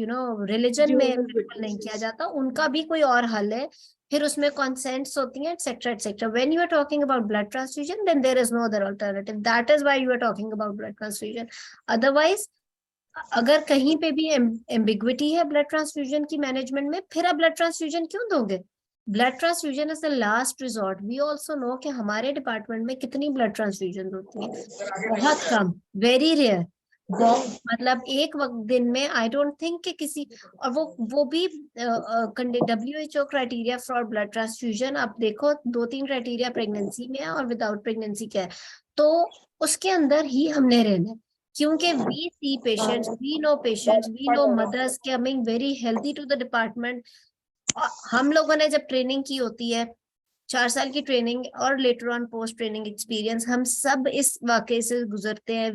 religion में नहीं किया जाता, उनका भी कोई और हल है। फिर उसमें कॉन्सेंट्स होती हैं et cetera et cetera. When you are talking about blood transfusion then there is no other alternative, that is why you are talking about blood transfusion. Otherwise अगर कहीं पे भी एम्बिग्विटी है ब्लड ट्रांसफ्यूजन की मैनेजमेंट में, फिर आप ब्लड ट्रांसफ्यूजन क्यों दोगे? Blood transfusion is the last resort. We also know कि हमारे डिपार्टमेंट में कितनी ब्लड ट्रांसफ्यूजन होती है, बहुत कम, वेरी रेयर। मतलब एक वक्त दिन में आई डोंट थिंक कि किसी, और वो भी WHO criteria for blood transfusion आप देखो, 2-3 क्राइटेरिया प्रेगनेंसी में है और विदाउट प्रेगनेंसी क्या है, तो उसके अंदर ही हमने रहना है। क्योंकि we see patients, we know mothers coming very healthy to the department। हम लोगों ने जब ट्रेनिंग की होती है 4 साल की ट्रेनिंग और later on post training experience, हम सब इस वाकये से गुजरते हैं।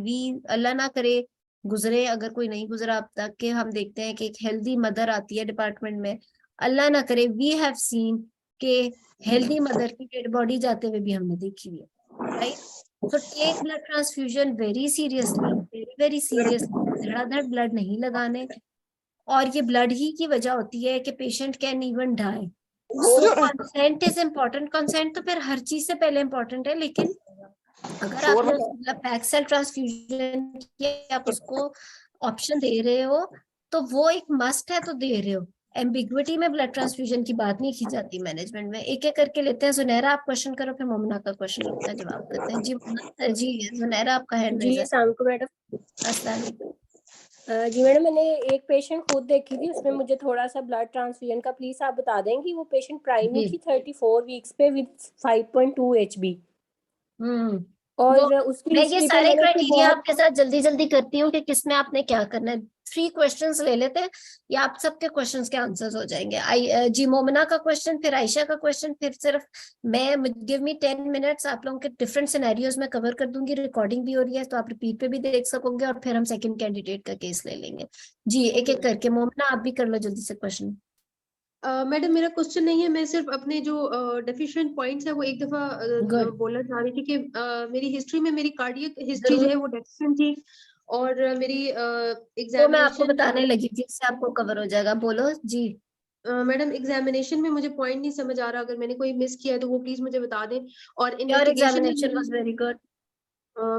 अल्लाह ना करे गुजरे, अगर कोई नहीं गुजरा अब तक, कि हम देखते हैं कि एक हेल्दी मदर आती है डिपार्टमेंट में, अल्लाह ना करे, वी हैव सीन के हेल्दी मदर की डेड बॉडी जाते हुए भी हमने देखी हुई है, right? So take blood transfusion very seriously, very seriously, धड़ाधड़ ब्लड नहीं लगाने, और ये ब्लड ही की वजह होती है कि patient can even die. So consent is important. Consent तो फिर हर चीज से पहले इम्पोर्टेंट है, लेकिन अगर आपने बैक सेल ट्रांसफ्यूजन किया, आप उसको ऑप्शन दे रहे हो तो वो एक मस्ट है, तो दे रहे हो। एम्बिग्विटी में ब्लड ट्रांसफ्यूजन की बात नहीं की जाती मैनेजमेंट में। एक एक करके लेते हैं। जुनैरा आप क्वेश्चन करो, फिर मोमिना का क्वेश्चन अपना जवाब करते हैं। जी जुनैरा आपका हैंड रेज जी है। अस्सलाम वालेकुम मैडम। अस्सलाम वालेकुम। जी मैडम, मैंने एक पेशेंट खुद देखी थी, उसमें मुझे थोड़ा सा ब्लड ट्रांसफ्यूजन का प्लीज आप बता देंगे। वो पेशेंट प्राइमरी जी। थी 34 वीक्स पे विद 5.2 HB, वो और उसकी मैं ये हिस्ट्री पे सारे मैंने उसको क्राइटेरिया बहुत आपके साथ जल्दी जल्दी करती हूँ कि किसमें आपने क्या करना है। 3 क्वेश्चंस ले लेते हैं, या आप सबके क्वेश्चंस के आंसर्स हो जाएंगे। जी मोमिना का क्वेश्चन, फिर आयशा का क्वेश्चन, फिर सिर्फ मैं, गिव मी 10 मिनट्स, आप लोगों के डिफरेंट सिनेरियोज में कवर कर दूंगी। रिकॉर्डिंग भी हो रही है तो आप रिपीट पे भी देख सकोगे, और फिर हम सेकंड कैंडिडेट का केस ले लेंगे। जी एक एक करके। मोमिना आप भी कर लो जल्दी से क्वेश्चन। मैडम मेरा क्वेश्चन नहीं है, मैं सिर्फ अपने जो डेफिशिएंट पॉइंट्स है वो एक दफा Good. बोलना चाह रही थी कि मेरी हिस्ट्री में मेरी कार्डियक हिस्ट्री जो है वो डेफिशिएंट थी, और मेरी तो मैं आपको एग्जामिनेशन बताने लगी थी, इससे आपको कवर हो जाएगा। बोलो जी। मैडम एग्जामिनेशन में मुझे पॉइंट नहीं समझ आ रहा, अगर मैंने कोई मिस किया है तो वो प्लीज मुझे बता दें। और your investigation examination was very good.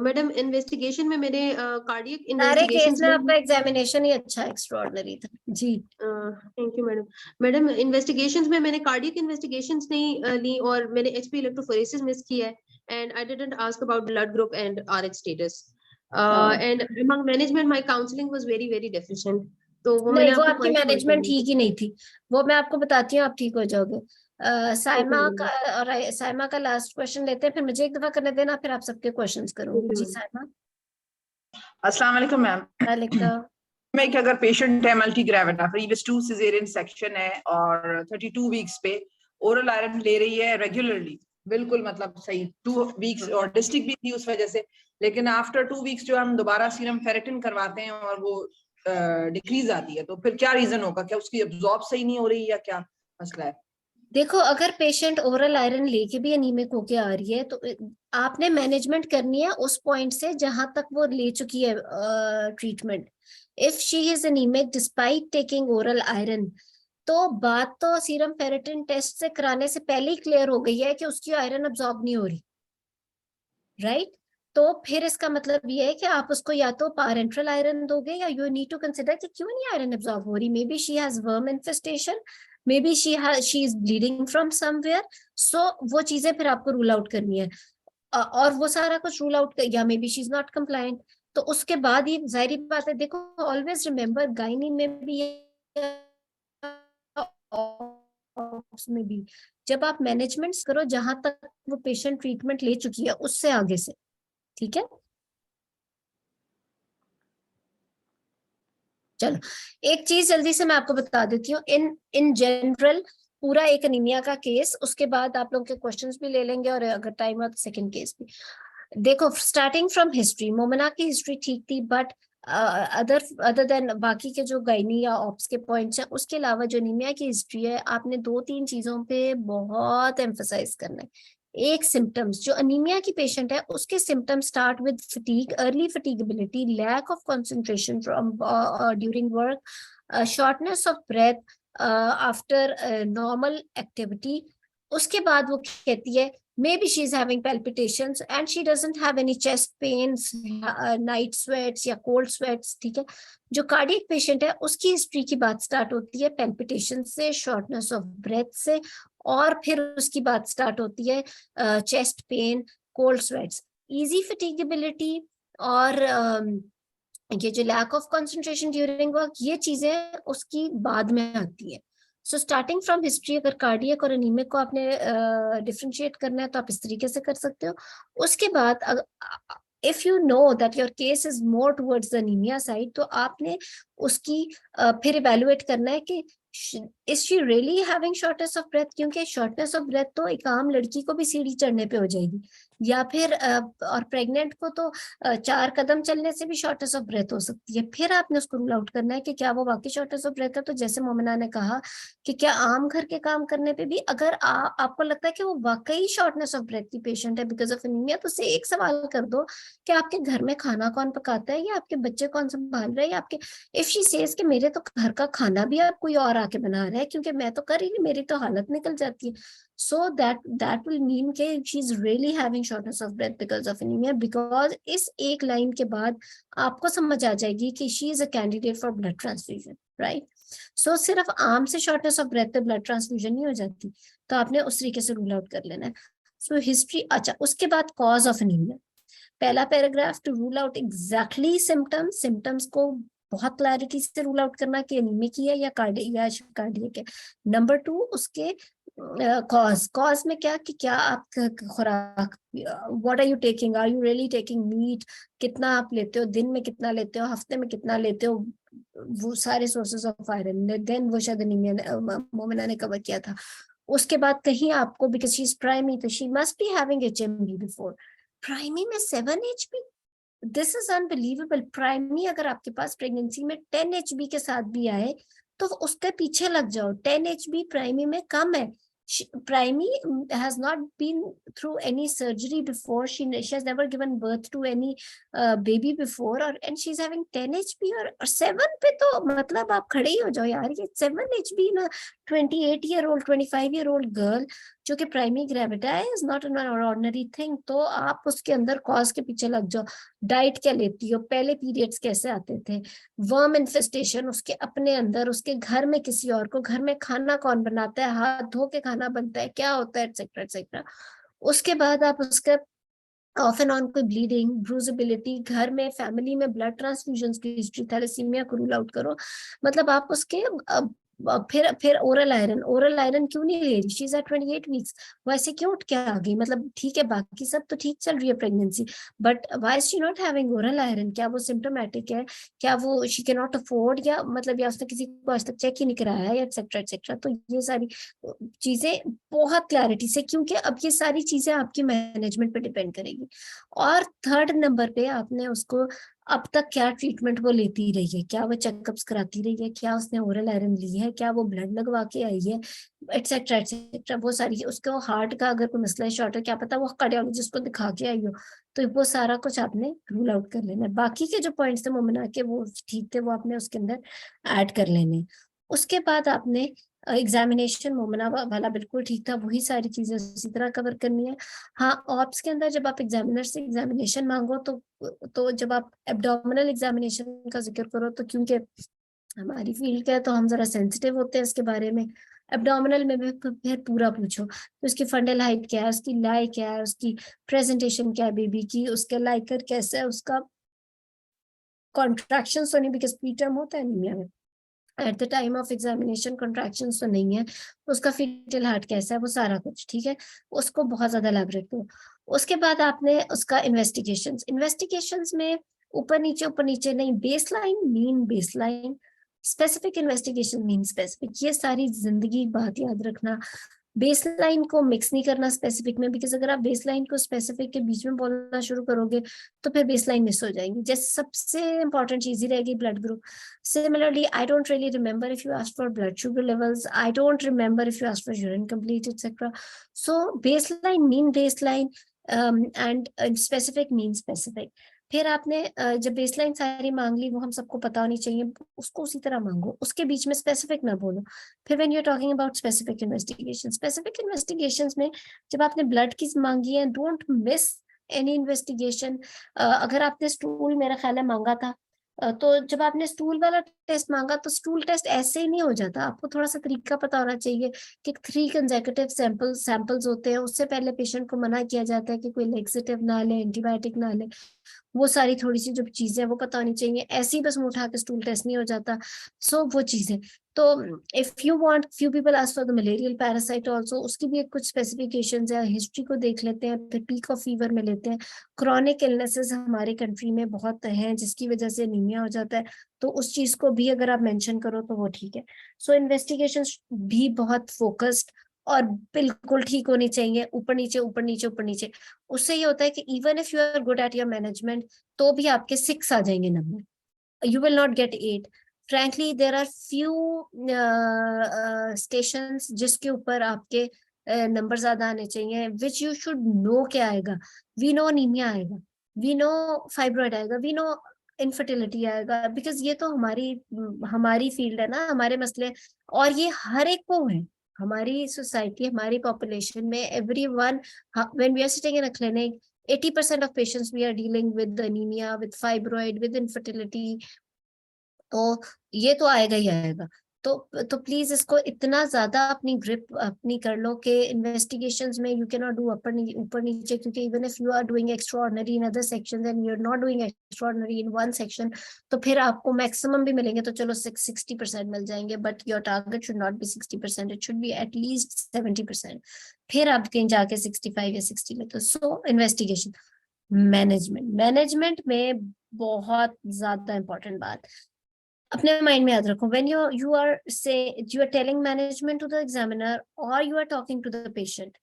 Madam investigation में मैंने कार्डियक सारे केस इन्वेस्टिगेशन में आपका एग्जामिनेशन ही अच्छा एक्स्ट्राऑर्डिनरी था। जी thank you madam. Madam investigations में मैंने कार्डियक इन्वेस्टिगेशंस नहीं ली, और मैंने एचपी इलेक्ट्रोफोरेसिस मिस किया है, and I didn't ask about blood group and RH status, and among management my counselling was very very deficient. तो वो मैंने नहीं, वो आपको आपकी पॉइंट मैनेजमेंट ठीक ही नहीं थी। वो मैं आपको बताती हूँ, आप ठीक हो जाओगे। साइमा का, और साइमा का लास्ट क्वेश्चन लेते हैं, फिर मुझे एक दफा करने देना, फिर आप सबके क्वेश्चंस करूंगी। जी साइमा। अस्सलाम वालेकुम मैम। वालेकुम। मैं कि अगर पेशेंट है मल्टी ग्रेविटा, प्रीवियस 2 सिजेरियन सेक्शन है और 32 वीक्स पे ओरल आयरन ले रही है रेगुलरली, बिल्कुल मतलब सही 2 वीक्स, और डिस्ट्रिक्ट भी थी उस वजह से, लेकिन आफ्टर 2 वीक्स जो हम दोबारा सीरम फेरेटिन करवाते हैं और वो डिक्रीज आती है, तो फिर क्या रीजन होगा? क्या उसकी एब्जॉर्ब सही नहीं हो रही या क्या मसला है? देखो, अगर पेशेंट ओरल आयरन लेके भी एनीमिक होके आ रही है तो आपने मैनेजमेंट करनी है उस पॉइंट से जहां तक वो ले चुकी है treatment. If she is anaemic despite taking oral iron, तो बात तो सीरम फेरेटिन टेस्ट से कराने से पहले ही क्लियर हो गई है कि उसकी आयरन अब्सॉर्ब नहीं हो रही, राइट? तो फिर इसका मतलब ये है कि आप उसको या तो पारेंट्रल आयरन दोगे, या यू नीड टू कंसिडर कि क्यों नहीं आयरन अब्सॉर्ब हो रही। Maybe she has worm infestation, maybe she is bleeding from somewhere. So वो चीजें फिर आपको रूल आउट करनी है, और वो सारा कुछ रूल आउट, या may be she is not compliant. तो उसके बाद ये जाहिर बात है। देखो, ऑलवेज रिमेम्बर, गायनी में भी में भी जब आप मैनेजमेंट्स करो जहां तक वो पेशेंट ट्रीटमेंट ले चुकी है उससे आगे से, ठीक है? चलो, एक चीज जल्दी से मैं आपको बता देती हूँ। इन जनरल पूरा एक एनीमिया का केस, उसके बाद आप लोगों के क्वेश्चंस भी ले लेंगे, और अगर टाइम हो तो सेकंड केस भी। देखो, स्टार्टिंग फ्रॉम हिस्ट्री, मोमिना की हिस्ट्री ठीक थी, बट अदर देन बाकी के जो गायनी या ऑप्स के पॉइंट्स हैं, उसके अलावा जो एनीमिया की हिस्ट्री है, आपने 2-3 चीजों पे बहुत एम्फसाइज करना है। एक, सिम्टम्स। जो अनीमिया की पेशेंट है उसके symptoms start with fatigue, early fatigability, lack of concentration from during work, shortness of breath after normal activity. उसके बाद वो कहती है maybe she's having palpitations and she doesn't have any chest pains, night sweats या cold sweats, ठीक है? जो cardiac patient है उसकी हिस्ट्री की बात स्टार्ट होती है पैल्पिटेशन से, शॉर्टनेस ऑफ ब्रेथ से, और फिर उसकी बात स्टार्ट होती है chest pain, cold sweats, easy fatigability, और ये जो lack of concentration during work, ये चीजें उसकी बाद में आती है। सो स्टार्टिंग फ्रॉम हिस्ट्री, अगर कार्डियक और एनीमिक को आपने डिफरेंशिएट करना है तो आप इस तरीके से कर सकते हो। उसके बाद if you know that your case is more towards the anaemia side, तो आपने उसकी फिर इवेलुएट करना है कि is she really having shortness of breath? क्योंकि शॉर्टनेस ऑफ ब्रेथ तो एक आम लड़की को भी सीढ़ी चढ़ने पे हो जाएगी, या फिर और प्रेग्नेंट को तो 4 कदम चलने से भी शॉर्टनेस ऑफ ब्रेथ हो सकती है। फिर आपने उसको रूल आउट करना है कि क्या वो वाकई शॉर्टनेस ऑफ ब्रेथ है। तो जैसे मोमिना ने कहा कि क्या आम घर के काम करने पे भी अगर आपको लगता है कि वो वाकई शॉर्टनेस ऑफ ब्रेथ की पेशेंट है बिकॉज ऑफ एनीमिया, तो उससे एक सवाल कर दो कि आपके घर में खाना कौन पकाता है, या आपके बच्चे कौन संभाल रहे हैं, या आपके, इफ शी सेज कि मेरे तो घर का खाना भी अब कोई और आके बना रहा है क्योंकि मैं तो कर ही नहीं, मेरी तो हालत निकल जाती है, so that will mean कि she is really having shortness of breath because of anemia, because इस एक लाइन के बाद आपको समझ आ जाएगी कि she is a candidate for blood transfusion, right? So सिर्फ आम से shortness of breath पे blood transfusion नहीं हो जाती, तो आपने उस तरीके से रूल आउट कर लेना है। So history, अच्छा उसके बाद cause of anemia, पहला paragraph to rule out exactly symptoms, symptoms को बहुत क्लैरिटी से रूल आउट करना कि एनीमिया की है या कार्डियक है। नंबर 2 उसके कॉज में क्या, कि क्या आप खुराक, what are you taking, are you really taking meat, कितना आप लेते हो, दिन में कितना लेते हो, हफ्ते में कितना लेते हो, वो सारे सोर्सेज ऑफ आयरन, देन वो शायद एनीमिया मोमिना ने कवर किया था। उसके बाद कहीं आपको, बिकॉज शी इज प्राइमी, तो she must be having HMB before. Primi में 7 HB, this is unbelievable. Primi अगर आपके पास प्रेगनेंसी में 10 HB के साथ भी आए तो उसके पीछे लग जाओ, 10 HB प्राइमी में कम है। Primey has not been through any surgery before. She has never given birth to any baby before, and she's having 10 HB और 7 पे, तो मतलब आप खड़े ही हो जाओ यार, ये 7 HB ना 28-year-old 25-year-old गर्ल जो कि प्राइमी ग्रेविटा है, is not an ordinary thing. तो आप उसके अंदर कॉज के पीछे लग जाओ। डाइट क्या लेती हो, पहले पीरियड्स कैसे आते थे, वर्म इन्फेस्टेशन उसके अपने अंदर, उसके घर में किसी और को, घर में खाना कौन बनाता है, हाथ धो के खाना बनता है, क्या होता है, एक्सेट्रा एक्सेट्रा। उसके बाद आप उसका ऑफ एंड ऑन कोई ब्लीडिंग, ब्रूजेबिलिटी, घर में फैमिली में ब्लड ट्रांसफ्यूजन की हिस्ट्री, थैलेसीमिया को रूल आउट करो। मतलब आप उसके फिर ओरल आयरन क्यों नहीं ले रही, शी इज एट 28 वीक्स, वैसे क्यों उठ के आ गई, मतलब ठीक है बाकी सब तो ठीक चल रही है pregnancy, but why is she not having oral iron? क्या वो सिम्टोमेटिक है, क्या वो शी कैन नॉट अफोर्ड, या मतलब या उसने किसी को आज तक चेक ही नहीं कराया है, एक्सेट्रा एक्सेट्रा। तो ये सारी चीजें बहुत क्लैरिटी से, क्योंकि अब ये सारी चीजें आपकी मैनेजमेंट पे डिपेंड करेगी। और 3rd नंबर पे आपने उसको अब तक क्या ट्रीटमेंट वो लेती रही है, क्या वो चेकअप्स कराती रही है, क्या उसने ओरल आयरन ली है, क्या वो ब्लड लगवा के आई है, एक्सेट्रा एक्सेट्रा। वो सारी, उसको हार्ट का अगर कोई मसला है शॉर्ट है, क्या पता वो कार्डियोलॉजिस्ट को दिखा के आई हो, तो वो सारा कुछ आपने रूल आउट कर लेना है। बाकी के जो पॉइंट्स थे मोमिना के वो ठीक थे, वो आपने उसके अंदर ऐड कर लेने। उसके बाद आपने एग्जामिनेशन, मोमिना वाला बिल्कुल ठीक था, वही सारी चीजें उसी तरह कवर करनी है। हाँ, ऑप्स के अंदर जब आप एग्जामिनर से एग्जामिनेशन मांगो तो जब आप एब्डोमिनल एग्जामिनेशन का जिक्र करो, तो क्योंकि हमारी फील्ड का है तो हम जरा सेंसिटिव होते हैं इसके बारे में। एब्डोमिनल में भी फिर पूरा पूछो, तो उसकी फंडल हाइट क्या है, उसकी लाई क्या है, उसकी प्रेजेंटेशन क्या है बेबी की, उसके लाइकर कैसा है, उसका कॉन्ट्रैक्शन तो नहीं, बिकॉज प्रीटर्म होता है एनीमिया में, eight the time of examination contractions तो नहीं है, उसका फीटल हार्ट कैसा है, वो सारा कुछ ठीक है, उसको बहुत ज्यादा एलैबोरेट करो। उसके बाद आपने उसका इन्वेस्टिगेशंस में ऊपर नीचे नहीं, baseline mean baseline, specific investigation mean specific, ये सारी जिंदगी बात याद रखना। बेसलाइन को मिक्स नहीं करना स्पेसिफिक में, बिकॉज अगर आप बेसलाइन को स्पेसिफिक के बीच में बोलना शुरू करोगे तो फिर बेसलाइन मिस हो जाएंगी। जैसे सबसे इंपॉर्टेंट चीज ही रहेगी blood group. Similarly, I don't really remember if you asked for blood sugar levels. I don't remember if you asked for urine complete, etc. So baseline mean baseline and specific mean specific. फिर आपने जब baseline सारी मांग ली, वो हम सबको पता होनी चाहिए, उसको उसी तरह मांगो, उसके बीच में स्पेसिफिक ना बोलो। फिर when you are talking about specific investigations में जब आपने ब्लड की मांगी है, डोंट मिस एनी इन्वेस्टिगेशन। अगर आपने स्टूल मेरा ख्याल है मांगा था, तो जब आपने स्टूल वाला टेस्ट मांगा तो स्टूल टेस्ट ऐसे ही नहीं हो जाता, आपको थोड़ा सा तरीका पता होना चाहिए कि 3 कंसेक्यूटिव सैंपल्स होते हैं, उससे पहले पेशेंट को मना किया जाता है कि कोई लेक्सेटिव ना ले, एंटीबायोटिक ना ले, वो सारी थोड़ी सी जो चीजें वो पता होनी चाहिए। ऐसे ही बस मुंह उठा के स्टूल टेस्ट नहीं हो जाता। सो वो चीजें तो if you want, few people ask for the malarial parasite also, उसकी भी एक कुछ स्पेसिफिकेशंस है, हिस्ट्री को देख लेते हैं, फिर पीक ऑफ फीवर में लेते हैं। क्रॉनिक इलनेसेस हमारे कंट्री में बहुत हैं जिसकी वजह से एनीमिया हो जाता है, तो उस चीज को भी अगर आप मेंशन करो तो वो ठीक है। सो इन्वेस्टिगेशंस भी बहुत फोकस्ड और बिल्कुल ठीक होनी चाहिए, ऊपर नीचे ऊपर नीचे ऊपर नीचे। उससे ये होता है कि even if you are good at your management, तो भी आपके 6 आ जाएंगे number, you will not get 8. Frankly, there are few stations जिसके ऊपर आपके नंबर ज्यादा आने चाहिए, which you should know क्या आएगा। We know anemia आएगा, we know fibroid आएगा, we know infertility आएगा, because ये तो हमारी फील्ड है ना, हमारे मसले, और ये हर एक को है, हमारी सोसाइटी, हमारी पॉपुलेशन में everyone, when we are sitting in a clinic, 80% of patients we are dealing with anemia, with fibroid, with infertility, तो ये तो आएगा ही आएगा। तो प्लीज इसको इतना ज्यादा अपनी ग्रिप अपनी कर लो कि इन्वेस्टिगेशंस में यू कैन नॉट डू ऊपर नीचे, क्योंकि even if you are doing extraordinary in other sections and you are not doing extraordinary in one section, तो फिर आपको मैक्सिमम भी मिलेंगे तो चलो 60% मिल जाएंगे, but your target should not be 60%, it should be at least 70%, फिर आप कहीं जाके 65 या 60 में। तो सो इन्वेस्टिगेशन, मैनेजमेंट में बहुत ज्यादा इंपॉर्टेंट बात अपने माइंड में याद रखो। When you are telling management to the examiner or you are talking to the patient,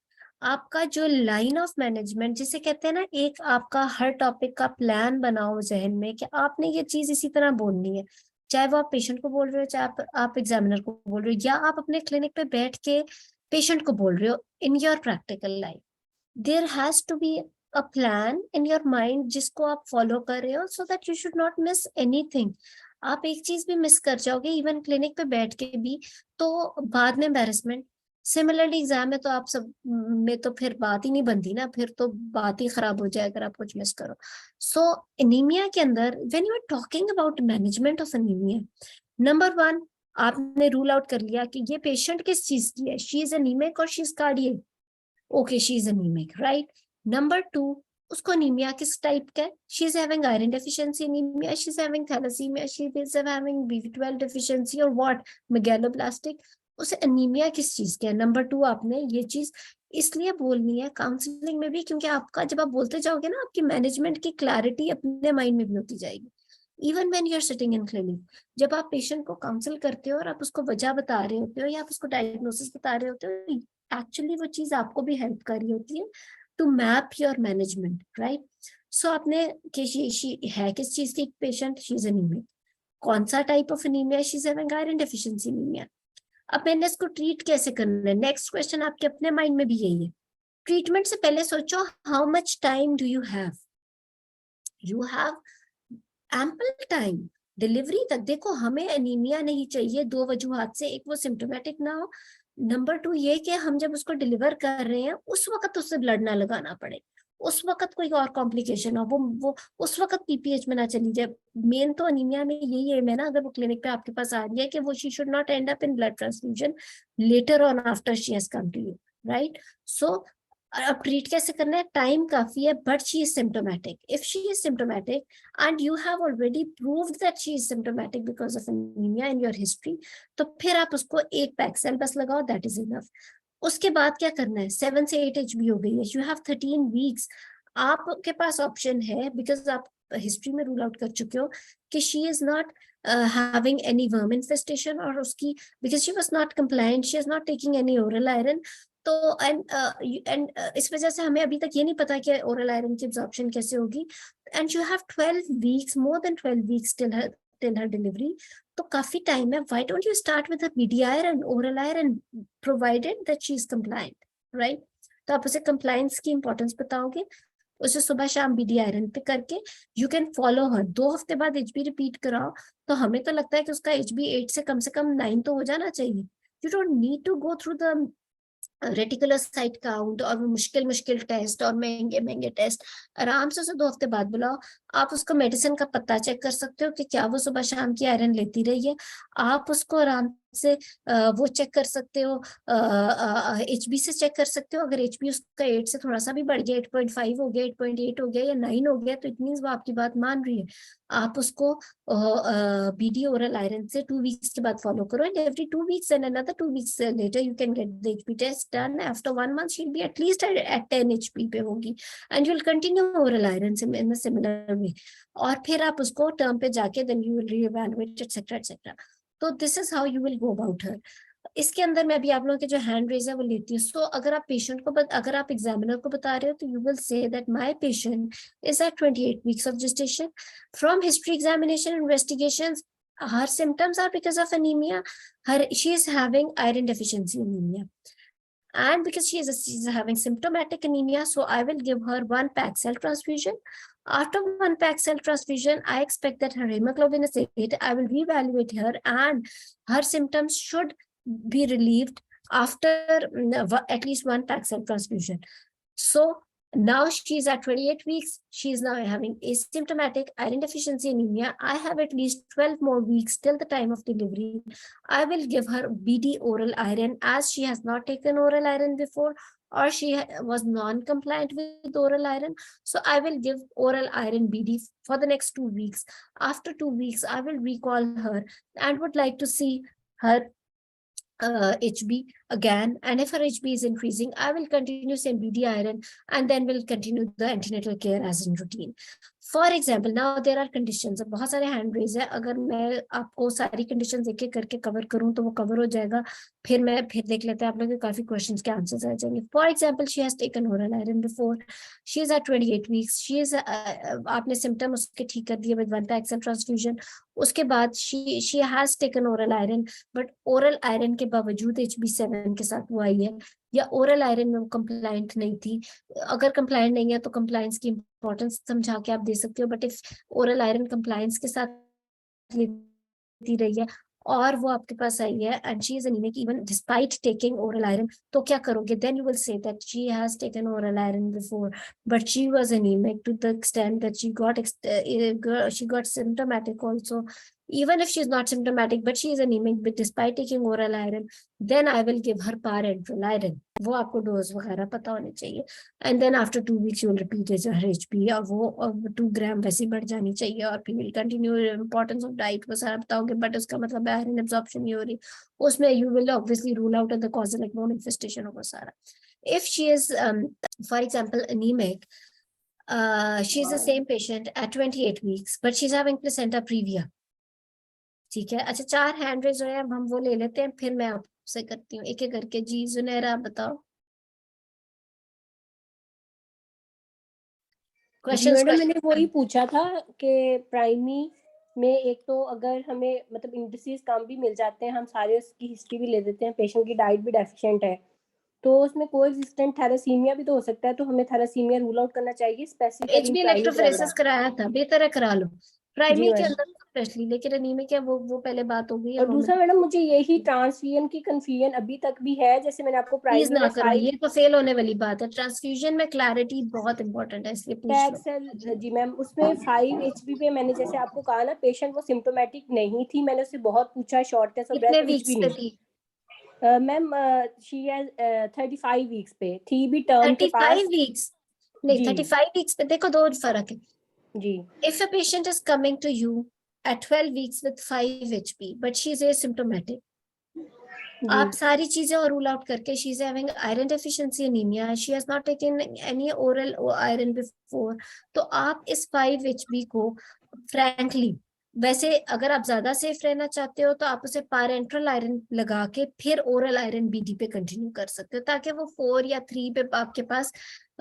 आपका जो लाइन ऑफ मैनेजमेंट जिसे कहते हैं ना, एक आपका हर टॉपिक का प्लान बनाओ जहन में कि आपने ये चीज इसी तरह बोलनी है, चाहे वो आप पेशेंट को बोल रहे हो, चाहे आप एग्जामिनर को बोल रहे हो, या आप अपने क्लिनिक पे बैठ के पेशेंट को बोल रहे हो। In your practical life there has to be a plan in your mind जिसको आप फॉलो कर रहे हो, so that you should not miss anything. आप एक चीज भी मिस कर जाओगे इवन क्लिनिक पे बैठ के भी, तो बाद में एम्बैरेसमेंट। सिमिलरली एग्जाम में तो आप सब में तो फिर बात ही नहीं बनती ना, फिर तो बात ही खराब हो जाए अगर आप कुछ मिस करो। सो एनीमिया के अंदर when you are talking about management of anaemia, number 1 आपने रूल आउट कर लिया कि ये पेशेंट किस चीज की है, शी इज एनीमिक और she is cardiac, okay she is anaemic, right. Number 2 उसको एनीमिया किस टाइप का है, she is having iron deficiency anaemia, she is having thalassaemia, she is having B12 deficiency और व्हाट मेगैलोब्लास्टिक, उसे anaemia किस चीज का है। नंबर 2 आपने ये चीज इसलिए बोलनी है काउंसलिंग में भी, क्योंकि आपका जब आप बोलते जाओगे ना, आपकी मैनेजमेंट की क्लैरिटी अपने माइंड में भी होती जाएगी। Even when you are sitting in clinic, जब आप पेशेंट को काउंसिल करते हो और आप उसको वजह बता रहे होते हो या आप उसको डायग्नोसिस बता रहे होते हो, एक्चुअली वो चीज आपको भी हेल्प कर रही होती है to map your management, right? So आपने कि she है किस चीज की पेशेंट, she is anemic, कौन सा type of anaemia, she is having iron deficiency anemia। अब मैंने इसको ट्रीट कैसे करना है, नेक्स्ट क्वेश्चन आपके अपने माइंड में भी यही है। ट्रीटमेंट से पहले सोचो how much time do you have, you have ample time delivery तक। देखो हमें एनीमिया नहीं चाहिए 2 वजूहात से, एक वो सिम्टोमेटिक ना हो, नंबर 2 ये कि हम जब उसको डिलीवर कर रहे हैं उस वक्त उससे ब्लड ना लगाना पड़े, उस वक्त कोई और कॉम्प्लिकेशन हो, वो उस वक्त PPH में ना चली जाए। मेन तो एनीमिया में यही है ना, अगर वो क्लिनिक पे आपके पास आ रही है कि वो she should not end up in blood transfusion later on after she has come to you, right. So अब ट्रीट कैसे करना है, टाइम काफी है, but she is symptomatic. If she is symptomatic and you have already proved that she is symptomatic because of anaemia in your history, तो फिर आप उसको एक पैक्सेल बस लगाओ, दैट इज इनफ। उसके बाद क्या करना है, 7 से 8 HB हो गई है, यू हैव 13 वीक्स, आपके पास ऑप्शन है, बिकॉज आप हिस्ट्री में रूल आउट कर चुके हो कि she is not having any worm infestation, और उसकी because she was not compliant, she is not taking any oral iron, तो एंड इस वजह से हमें अभी तक ये नहीं पता कि ओरल आयरन की एब्जॉर्प्शन कैसे होगी, and you have 12 weeks, more than 12 weeks till her delivery, तो काफी टाइम है। Why don't you start with BD iron, oral iron, provided that she is compliant, right. तो आप उसे कंप्लायंस की इंपॉर्टेंस बताओगे, उसे सुबह शाम BD iron पे करके यू कैन फॉलो हर। 2 हफ्ते बाद HB रिपीट कराओ, तो हमें तो लगता है कि उसका HB 8 से कम 9 तो हो जाना चाहिए। You don't need to go through the reticulocyte count और वो मुश्किल टेस्ट और महंगे टेस्ट। आराम से उसे 2 हफ्ते बाद बुलाओ, आप उसको मेडिसिन का पता चेक कर सकते हो कि क्या वो सुबह शाम की आयरन लेती रही है, आप उसको आराम से वो चेक कर सकते हो, HB से चेक कर सकते हो। अगर HB उसका 8 से थोड़ा सा भी बढ़ गया, 8.5 हो गया, 8.8 हो गया या 9 हो गया, तो इट मीन्स वो आपकी बात मान रही है। आप उसको BD oral iron से 2 weeks के बाद फॉलो करो, and every 2 weeks and another 2 weeks later you can get the HB test done. After 1 month she'll be at least at 10 HP पे होगी, and you'll continue oral iron in a similar way. और फिर आप उसको term पे जाके then you will reevaluate etc etc. तो this is how you will go about her. इसके अंदर मैं अभी आप लोगों के जो हैंड रेज है वो लेती हूँ। सो अगर आप पेशेंट को अगर आप एग्जामिनर को बता रहे हो तो you will say that my patient is at 28 weeks of gestation. From history examination investigations, her symptoms are because of anemia. She is having iron deficiency anemia. And because she's having symptomatic anemia, so I will give her 1 pack cell transfusion. After 1 pack cell transfusion, I expect that her hemoglobin is 8. I will reevaluate her, and her symptoms should be relieved after at least 1 pack cell transfusion. So now she's at 28 weeks. She is now having asymptomatic iron deficiency anemia. I have at least 12 more weeks till the time of delivery. I will give her BD oral iron, as she has not taken oral iron before, or she was non-compliant with oral iron. So I will give oral iron BD for the next 2 weeks. After 2 weeks, I will recall her and would like to see her HB again, and if her HB is increasing, I will continue same BD iron, and then we'll continue the antenatal care as in routine. For example, now there are conditions. बहुत सारे hand raise है, अगर मैं आपको सारी conditions एक एक करके कवर करूं तो वो कवर हो जाएगा। फिर देख लेते हैं आप लोग के काफी क्वेश्चंस के आंसर्स आ जाएंगे। For example, she has taken oral iron before, she is at 28 weeks, she is आपने सिम्टम उसके ठीक कर दिए विद 1 pack cell transfusion। उसके बाद she has taken oral iron, but oral iron के बावजूद HB7 के साथ वो आई है, या ओरल आयरन में वो कंप्लायंट नहीं थी। अगर कंप्लायंट नहीं है तो कंप्लायंस की इंपॉर्टेंस समझा के आप दे सकते हो, but if oral iron compliance के साथ लेती रही है और वो आपके पास आई है and she is anaemic even despite taking oral iron, तो क्या करोगे? Then you will say that she has taken oral iron before but she was anaemic to the extent that she got symptomatic also. Even if she is not symptomatic but she is anemic but despite taking oral iron, then I will give her parenteral iron. वो आपको dose वगैरह पता होने चाहिए, and then after 2 weeks you will repeat her HB, और वो 2 ग्राम वैसे बढ़ जानी चाहिए, और फिर will continue importance of diet वो सारा बताओगे, बट उसका मतलब आयरन एब्जॉर्प्शन नहीं हो रही उसमें, you will obviously rule out the causal like bone infestation होगा सारा. If she is for example anemic, she is the same patient at 28 weeks but she's having placenta previa. ठीक है, अच्छा 4 हैंड रेज हुए, अब हम वो ले लेते हैं, फिर मैं आपसे करती हूँ एक एक करके। जी जुनैरा बताओ क्वेश्चन। मैडम मैंने वही पूछा था कि प्राइमी में एक तो अगर हमें मतलब इंडिसेस कम भी मिल जाते हैं, हम सारे उसकी हिस्ट्री भी ले देते हैं, पेशेंट की डाइट भी डेफिशिएंट है, तो उसमें कोएक्सिस्टेंट थैलेसीमिया भी तो हो सकता है, तो हमें थैलेसीमिया रूल आउट करना चाहिए स्पेसिफिकली। HB इलेक्ट्रोफोरेसिस कराया था, बेहतर है करा लो प्राइमरी के अंदर स्पेशली, लेकिन एनीमिक है वो पहले बात हो गई है। और दूसरा मैडम मुझे यही ट्रांसफ्यूजन की कंफ्यूजन अभी तक भी है, जैसे मैंने आपको प्लीज ना करो, ये तो फेल होने वाली बात है। ट्रांसफ्यूजन में क्लैरिटी बहुत इंपॉर्टेंट है, इसलिए पूछ लो। जी मैम, उसमें 5 HB पे मैंने जैसे आपको कहा ना, पेशेंट वो सिम्टोमेटिक नहीं थी, मैंने उससे बहुत पूछा शॉर्ट टेस्ट और कितने वीक्स पे थी मैम? शी हैज 35 वीक्स पे थी भी टर्म के पास। 35 वीक्स नहीं, 35 वीक्स पे देखो दो फर्क है जी। If a patient is coming to you at 12 weeks with 5 HP but she is asymptomatic, आप सारी चीजें और रूल आउट करके she is having iron deficiency anemia, she has not taken any oral iron before, तो आप इस 5 HP को frankly, वैसे अगर आप ज्यादा सेफ रहना चाहते हो तो आप उसे पैरेंट्रल आयरन लगा के फिर ओरल आयरन BD पे कंटिन्यू कर सकते हो, ताकि वो 4 या 3 पे आपके पास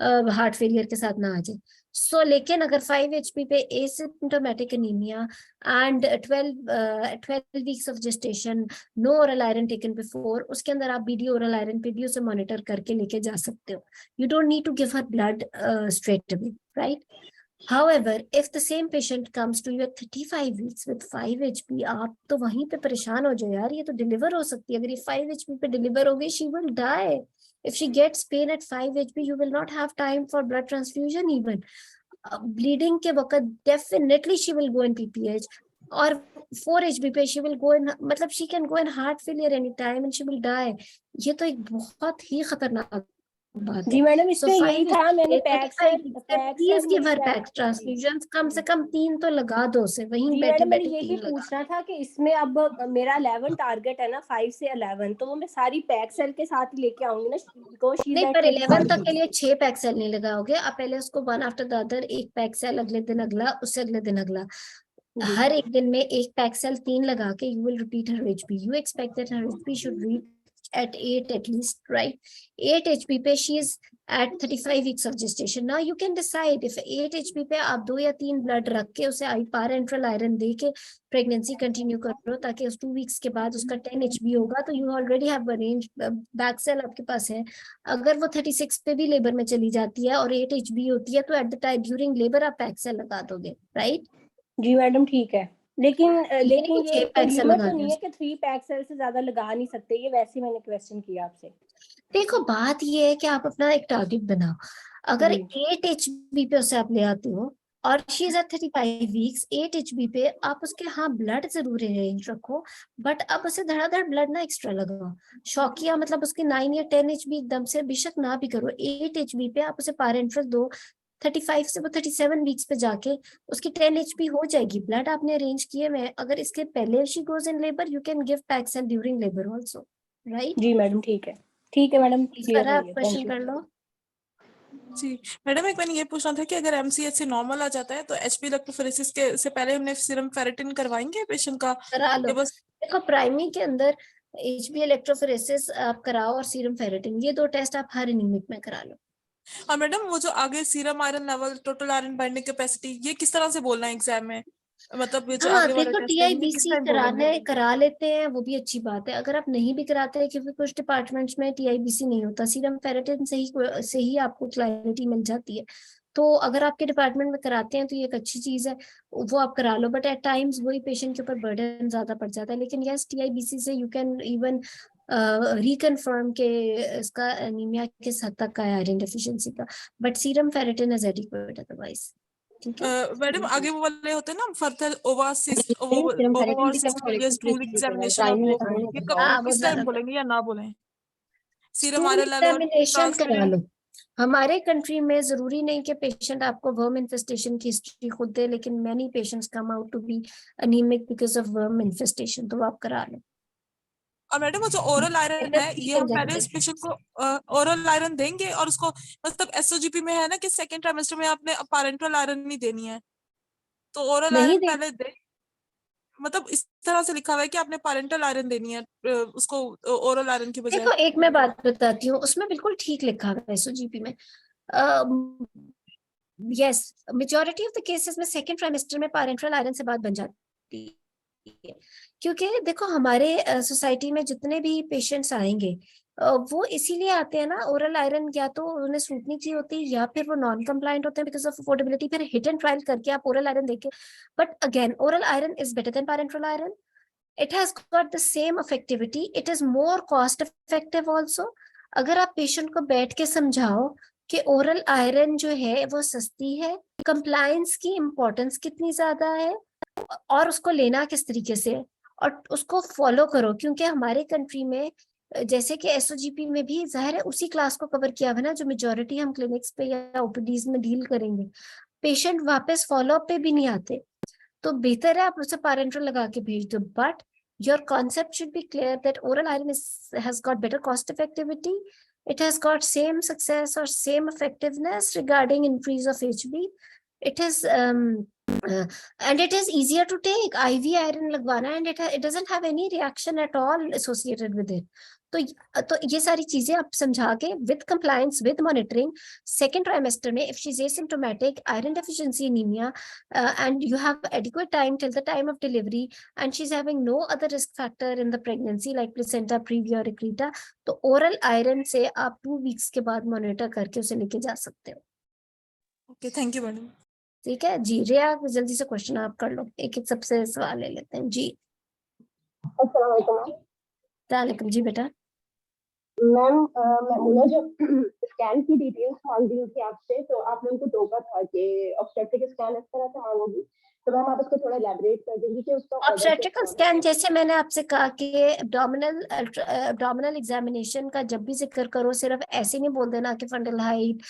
हार्ट फेलियर के साथ ना आ जाए। सो लेकिन अगर 5 HP पे asymptomatic anaemia and 12 weeks of gestation, no oral iron taken before, उसके अंदर आप BD ओरल आयरन पे भी उसे मॉनिटर करके लेके जा सकते हो। You don't need to give her blood straight away, right? However, if the same patient comes to you at 35 weeks with 5 HP, आप तो वहीं पे परेशान हो जाओ यार, ये तो डिलीवर हो सकती है। अगर ये 5 HP पे डिलीवर हो गई, she will die. If she gets pain at 5 HP, you will not have time for blood transfusion even. Bleeding के वक्त definitely she will go in PPH. और 4 HB पे शी विल गो इन, मतलब she can go in heart failure any time and she will die. ये तो एक बहुत ही खतरनाक बात जी है। मैडम, सो इसमें यही 5 था, मैंने 35 वीक्स से प्लीज गिव हर पैक जी ट्रांसफ्यूजन, कम से कम 3 तो लगा दो उसे, वहीं जी बैठे मैडम, मैंने बैठे ये भी 3 लगा। पूछना था कि इसमें अब मेरा 11 टारगेट है ना, 5 से 11, तो वो मैं सारी पैक सेल के साथ ही लेके आऊंगी ना, बिकॉज शी इज नहीं, एट पर 11 तक 35 के लिए 6 पैक सेल नहीं लगाओगे आप, पहले उसको वन आफ्टर द अदर, एक पैक सेल अगले दिन अगला, उससे अगले दिन अगला, जी हर एक दिन में एक पैक सेल 3 लगा के you will repeat her HP। You expect that her HP should reach at 8 at least, right? 8 HP पे she is at 35 weeks of gestation. Now you can decide if 8 HP पे आप 2 या 3 blood रख के उसे parenteral iron दे के pregnancy continue करो, ताकि उस 2 वीक्स के बाद उसका 10 HB होगा, तो you already have arrange packed cell आपके पास है। अगर वो 36 पे भी लेबर में चली जाती है और 8 HB होती है, तो at the time during labour आप पैक सेल लगा दोगे, राइट? जी मैडम ठीक है, लेकिन लेकिन नहीं, ये 6 कोई पैक सेल लिमिट तो लगाने नहीं हैं। है कि 3 पैक सेल से ज्यादा लगा नहीं सकते, ये वैसे ही मैंने क्वेश्चन किया आपसे। देखो, बात ये है कि आप अपना एक टारगेट बनाओ। अगर जी 8 HB पे उसे आप ले आते हो और she is at 35 weeks, 8 HB पे आप उसके, हाँ ब्लड जरूर अरेंज रखो, बट अब उसे धड़ाधड़ ब्लड ना एक्स्ट्रा लगाओ। शौकिया मतलब उसके 9 या 10 HB एकदम से बेशक ना भी करो, 8 HB पे आप उसे पारेंट्रल दो। 35 से वो 37 वीक्स पे जाके उसकी 10 HB हो जाएगी, ब्लड आपने अरेंज किए हुए हैं। अगर इसके पहले she goes in labour, you can give packs during labour also, right? जी मैडम ठीक है मैडम, क्लियर सारा हो आप गया, क्वेश्चन थैंक कर यू। लो। जी मैडम, एक मैंने ये पूछना था कि अगर MCH से नॉर्मल आ जाता है तो HP इलेक्ट्रोफोरेसिस के से पहले हमने सीरम फेरेटिन करवाएंगे पेशेंट का? करा लो। ये बस देखो, प्राइमरी के अंदर HB इलेक्ट्रोफोरेसिस आप कराओ और सीरम फेरेटिन, ये 2 टेस्ट आप हर एनीमिक में करा लो। और मैडम वो जो आगे serum iron level, total iron binding capacity, ये किस तरह से बोलना है एग्जाम में? मतलब ये जो हाँ आगे वाले देखो, टेस्ट है ये किस TIBC टाइम बोलेंगे? करा लेते हैं, वो भी अच्छी बात है। अगर आप नहीं भी कराते हैं, क्योंकि कुछ डिपार्टमेंट्स में TIBC नहीं होता, सीरम फेरेटिन से ही आपको क्लैरिटी मिल जाती है। तो अगर आपके डिपार्टमेंट में कराते हैं तो ये एक अच्छी चीज है, वो आप करा लो। बट एट टाइम्स वही पेशेंट के ऊपर बर्डन ज्यादा पड़ जाता है। लेकिन यस, TIBC से यू कैन इवन रिकन्फर्म के इसका एनीमिया किस हद तक का है, आयरन डेफिशिएंसी का, but serum ferritin is adequate otherwise. ठीक है मैडम आगे वो वाले होते हैं ना, फर्दर ओवासिस्ट सीरम फेरेटिन की ओवासिस्ट टूल एग्जामिनेशन प्राइमरी में वो तो ये हाँ, वो किस ज्यादा टाइम बोलेंगे या ना बोलें? Serum stool iron level, examination करा ट्रांसफ्यूजन। लो। हमारे कंट्री में जरूरी नहीं कि पेशेंट आपको वर्म इन्फेस्टेशन की हिस्ट्री खुद दे, लेकिन many patients come out to be anaemic because of worm infestation, तो आप करा लो। और मैडम वो जो ओरल आयरन है, ये हम पहले उस पेशेंट को ओरल आयरन देंगे और उसको मतलब SOGP में है ना कि सेकंड ट्राइमेस्टर में आपने पैरेंटल आयरन नहीं देनी है, तो ओरल नहीं आयरन दे, पहले दे, मतलब इस तरह से लिखा हुआ है कि आपने पैरेंटल आयरन देनी है उसको ओरल आयरन की बजाय। देखो एक मैं बात बताती हूँ, उसमें बिल्कुल ठीक लिखा हुआ है SOGP में। Yes, majority of the cases में सेकंड ट्राइमेस्टर में पैरेंटल आयरन से बात बन जाती है। क्योंकि देखो, हमारे सोसाइटी में जितने भी पेशेंट्स आएंगे, वो इसीलिए आते हैं ना, ओरल आयरन या तो उन्हें सूट नहीं चाहिए होती, या फिर वो नॉन कंप्लायंट होते हैं बिकॉज ऑफ अफोर्डेबिलिटी। फिर हिट एंड ट्रायल करके आप ओरल आयरन देके, but again oral iron is better than parental iron. It has got the same effectivity, it is more cost effective also. अगर आप patient को बैठ के समझाओ कि ओरल आयरन जो है वो सस्ती है, कंप्लायंस की इम्पोर्टेंस कितनी ज्यादा है, और उसको लेना किस तरीके से, और उसको फॉलो करो। क्योंकि हमारे कंट्री में जैसे कि SOGP में भी जाहिर है उसी क्लास को कवर किया हुआ ना, जो मेजोरिटी हम क्लिनिक्स पे या OPDs में डील करेंगे। पेशेंट वापस फॉलो अप पे भी नहीं आते, तो बेहतर है आप उसे पैरेंटल लगा के भेज दो। But your concept should be clear that oral iron has got better cost effectivity, it has got same success or same effectiveness regarding increase of HB. It is and it is easier to take IV iron लगवाना, and it doesn't have any reaction at all associated with it. तो ये सारी चीजें आप समझा के with compliance with monitoring second trimester में, if she's asymptomatic iron deficiency anemia and you have adequate time till the time of delivery and she's having no other risk factor in the pregnancy like placenta previa or accreta, तो oral iron से आप 2 weeks के बाद monitor करके उसे लेके जा सकते हो। Okay, thank you madam. ठीक है जी। रिया, जल्दी से क्वेश्चन आप कर लो, एक एक सबसे सवाल ले लेते हैं जी। अस्सलाम वालेकुम वालेकुम जी बेटा। मैम। मैम जो स्कैन की डिटेल्स मांग दी थी आपसे, तो आपने उनको टोका था कि ऑब्स्टेट्रिक स्कैन इस तरह से मांगोगी, तो मैम आप इसको थोड़ा एलैबोरेट कर देंगे कि उसका order ऑब्स्टेट्रिकल कैसे स्कैन जैसे मैंने आपसे कहा कि एब्डोमिनल एग्जामिनेशन का जब भी जिक्र करो सिर्फ ऐसे नहीं बोल देना कि fundal height,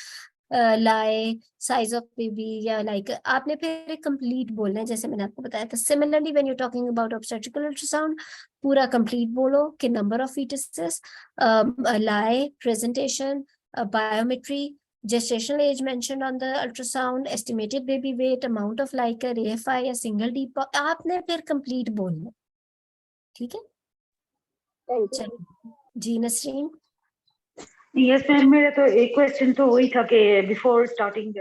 lie, size of baby या लाइक आपने फिर कंप्लीट बोलना है जैसे मैंने आपको बताया था। Similarly when you talking about obstetrical ultrasound पूरा कंप्लीट बोलो कि number of fetuses, lie, presentation, biometry, gestational age mentioned on the ultrasound, estimated baby weight, amount of Leica, AFI या single deep आपने फिर कंप्लीट बोलना, ठीक है? Thank you. चलिए जी नसरीन। यस मैम, मेरा तो एक क्वेश्चन तो वही था कि before starting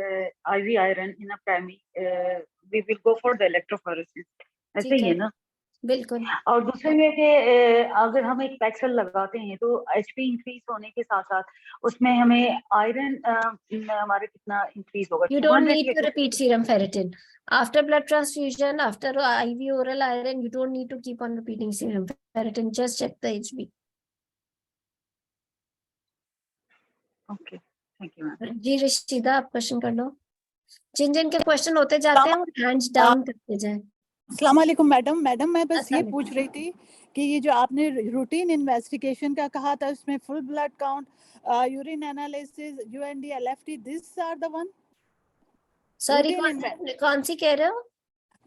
IV iron in a primary we will go for the electrophoresis, ऐसे ही है ना? बिल्कुल। और दूसरे में कि अगर हम एक पैक्सल लगाते हैं तो एचपी इंक्रीज होने के साथ साथ उसमें हमें आयरन हमारे कितना इंक्रीज होगा? You don't need to repeat serum ferritin after blood transfusion, after IV oral iron. You don't need to keep on repeating serum ferritin. Just check the HB. Okay, thank you ma'am. जी रशीदा आप question कर लो। जिन जिन के question होते जाते हैं वो hands down करते जाएं। अस्सलाम वालेकुम मैडम। मैं बस ये अस्सलाम पूछ रही थी कि ये जो आपने रूटीन इन्वेस्टिगेशन का कहा था उसमें full blood count, urine analysis, यूएनडी, LFT, this are the one? Sorry कौन सी कह रहे हो?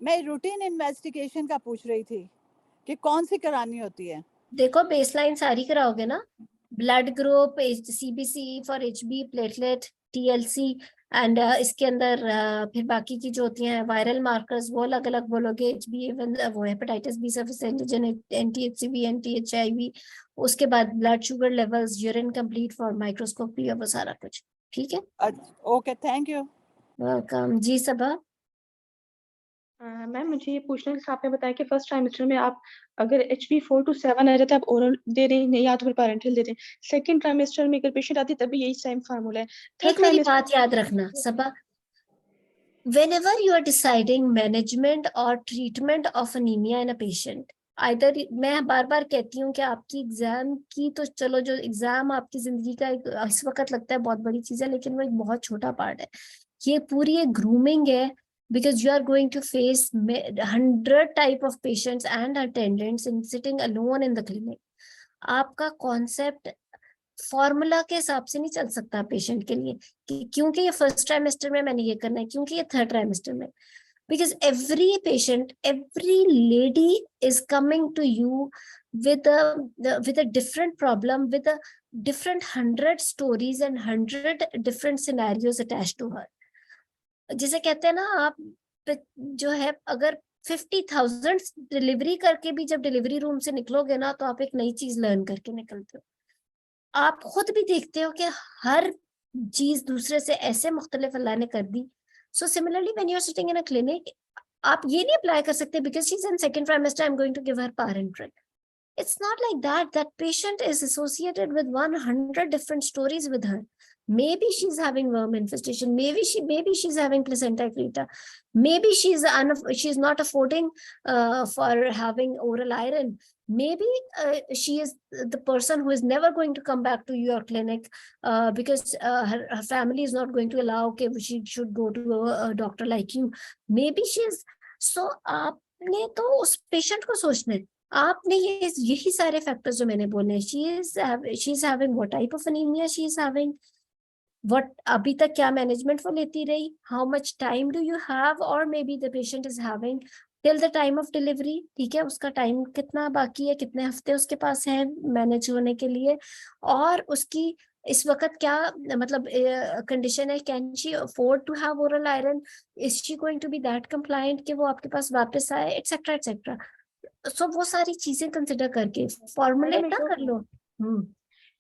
मैं रूटीन इन्वेस्टिगेशन का पूछ रही थी कि कौन सी करानी होती है। देखो बेसलाइन सारी कराओगे ना, blood group, CBC for HB, platelet, TLC and इसके अंदर फिर बाकी की जो होती हैं वायरल मार्कर्स वो अलग अलग बोलोगे, एचबी वो hepatitis B surface antigen, anti HCV, anti HIV, उसके बाद blood sugar levels, urine complete for microscopy और वो सारा कुछ, ठीक है? Okay, thank you. वेलकम जी सबा। मैम मुझे ये पूछना है कि आपने बताया कि फर्स्ट ट्राइमेस्टर में आप अगर HB 4 to 7 आ जाता है आप ओरल दे रहे हैं या तो फिर पैरेंटल दे रहे हैं, सेकंड ट्राइमेस्टर में अगर पेशेंट आती है तभी यही सेम फार्मूला है। एक मेरी बात याद रखना सबा, whenever you are deciding management or treatment of anemia in a patient, either मैं बार बार कहती हूँ कि आपकी एग्जाम की तो चलो, जो एग्जाम आपकी जिंदगी का इस वक्त लगता है बहुत बड़ी चीज है लेकिन वो एक बहुत छोटा पार्ट है। ये पूरी एक ग्रूमिंग है because you are going to face 100 type of patients and attendants and sitting alone in the clinic. आपका कॉन्सेप्ट फॉर्मूला के हिसाब से नहीं चल सकता पेशेंट के लिए कि क्योंकि ये फर्स्ट ट्राइमेस्टर में मैंने ये करना है, क्योंकि ये थर्ड ट्राइमेस्टर में, because every patient, every lady is coming to you with a different problem, with a different 100 stories and 100 different scenarios attached to her. जिसे कहते हैं ना, आप जो है अगर 50,000 डिलीवरी करके भी जब डिलीवरी रूम से निकलोगे ना तो आप एक नई चीज लर्न करके निकलते हो। आप खुद भी देखते हो कि हर चीज दूसरे से ऐसे मुख्तलिफ अल्लाह ने कर दी। So similarly when you are sitting in a clinic, आप ये नहीं अप्लाई कर सकते because she is in second trimester I am going to give her parenteral. It's not like that. That patient is associated with 100 different stories with her. Maybe she's having worm infestation. Maybe she's having placenta previa. Maybe she's not affording for having oral iron. Maybe she is the person who is never going to come back to your clinic because her family is not going to allow. Okay, she should go to a doctor like you. Maybe she's so. आपने तो उस patient को सोचना है। आपने यही सारे factors जो मैंने बोले, she is having what type of anaemia she is having, what अभी तक क्या मैनेजमेंट वो लेती रही, how much time do you have, और maybe the patient is having till the time of delivery, ठीक है, उसका टाइम कितना बाकी है, कितने हफ्ते उसके पास है मैनेज होने के लिए, और उसकी इस वक्त क्या मतलब कंडीशन है, can she afford to have oral iron, is she going to be that compliant कि वो आपके पास वापस आए, एटसेट्रा एटसेट्रा। सो वो सारी चीजें कंसिडर करके फॉर्मुलेट ना कर लो।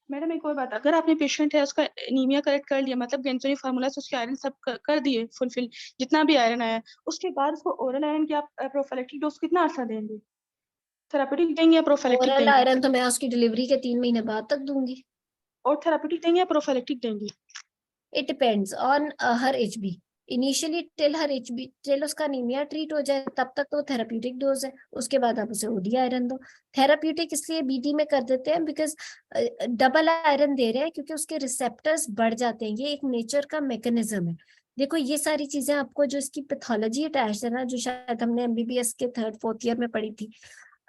मैडम एक और बात, अगर आपने पेशेंट है उसका एनीमिया करेक्ट कर लिया, मतलब गेंसोनी फार्मूला से उसके आयरन सब कर दिए फुलफिल, जितना भी आयरन आया, उसके बाद उसको ओरल आयरन की आप प्रोफाइलेक्टिक डोज कितना अर्सा देंगे? थेराप्यूटिक देंगे या प्रोफाइलेक्टिक देंगे? ओरल आयरन तो मैं उसकी डिलीवरी के 3 महीने बाद तक दूंगी। और थेराप्यूटिक देंगे या प्रोफाइलेक्टिक देंगे? It depends on her HB. Initially till her HB, till उसका एनीमिया ट्रीट हो जाए तब तक तो थेराप्यूटिक डोज है, उसके बाद आप उसे ओडी आयरन दो। थेराप्यूटिक इसलिए बीडी में कर देते हैं बिकॉज डबल आयरन दे रहे हैं क्योंकि उसके रिसेप्टर्स बढ़ जाते हैं, ये एक नेचर का मैकेनिज्म है। देखो ये सारी चीजें आपको जो इसकी पैथोलॉजी अटैच है ना, जो शायद हमने एमबीबीएस के 3rd 4th ईयर में पढ़ी थी,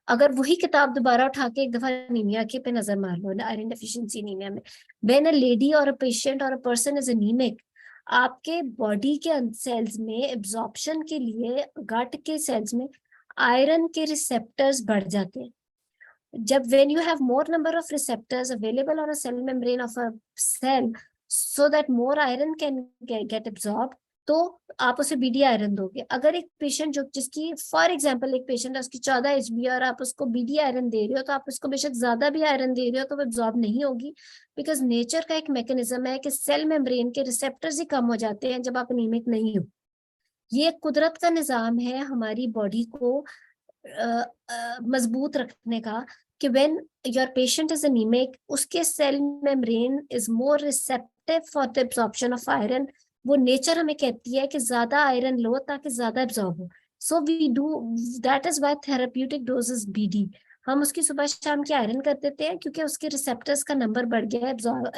अगर वही किताब दोबारा उठा के एक दफा एनीमिया के पे नजर मार लो ना, आयरन डेफिशिएंसी एनीमिया में, व्हेन अ लेडी और अ पेशेंट और अ पर्सन इज एनीमिक, आपके बॉडी के सेल्स में एब्जॉर्प्शन के लिए गट के सेल्स में आयरन के रिसेप्टर्स बढ़ जाते हैं। जब when you have more number of receptors available on a cell membrane of a cell so that more iron can get absorbed, तो आप उसे बीडी आयरन दोगे। अगर एक पेशेंट जो जिसकी फॉर एग्जांपल एक पेशेंट है उसकी 14 HB और आप उसको बीडी आयरन दे रहे हो, तो आप उसको बेशक ज्यादा भी आयरन दे रहे हो तो वो एब्जॉर्ब नहीं होगी, बिकॉज नेचर का एक मैकेनिज्म है कि सेल मेम्ब्रेन के रिसेप्टर्स ही कम हो जाते हैं जब आप अनीमिक नहीं हो। ये कुदरत का निजाम है हमारी बॉडी को मजबूत रखने का, कि when your patient is anemic, उसके cell membrane is more receptive for the absorption of iron। वो नेचर हमें कहती है कि ज्यादा आयरन लो ताकि ज्यादा एब्जॉर्ब हो। So we do that is why therapeutic dose is BD. हम उसकी सुबह शाम की आयरन कर देते हैं क्योंकि उसके रिसेप्टर्स का नंबर बढ़ गया है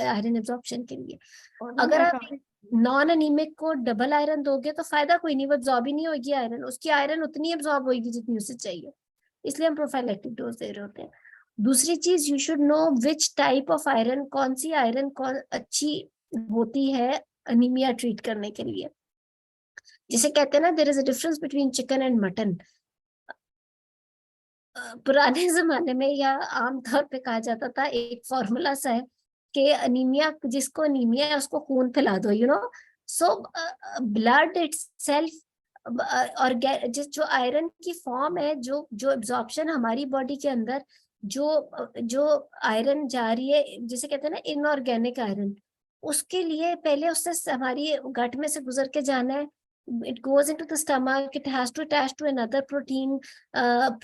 आयरन एब्जॉर्प्शन के लिए। और मैम अगर मैं आप काफी नॉन एनीमिक को डबल आयरन दोगे तो फायदा कोई नहीं, वो एब्जॉर्ब ही नहीं होगी आयरन, उसकी आयरन उतनी एब्जॉर्ब होगी जितनी उसे चाहिए, इसलिए हम प्रोफाइलेक्टिक डोज दे रहे होते हैं। दूसरी चीज, you should know which type of iron, कौन सी आयरन कौन अच्छी होती है अनीमिया ट्रीट करने के लिए। जिसे कहते हैं ना, there is a difference between chicken and mutton. पुराने जमाने में या आमतौर पे कहा जाता था, एक फॉर्मूला सा है कि अनीमिया, जिसको अनीमिया है उसको खून पिला दो, you know. So blood itself और जिस जो आयरन की फॉर्म है, जो जो एब्जॉर्प्शन हमारी बॉडी के अंदर जो आयरन जा रही है, जिसे कहते हैं ना इनऑर्गेनिक आयरन, उसके लिए पहले उससे हमारी गट में से गुजर के जाना है। It goes into the stomach, it has to attach to another protein,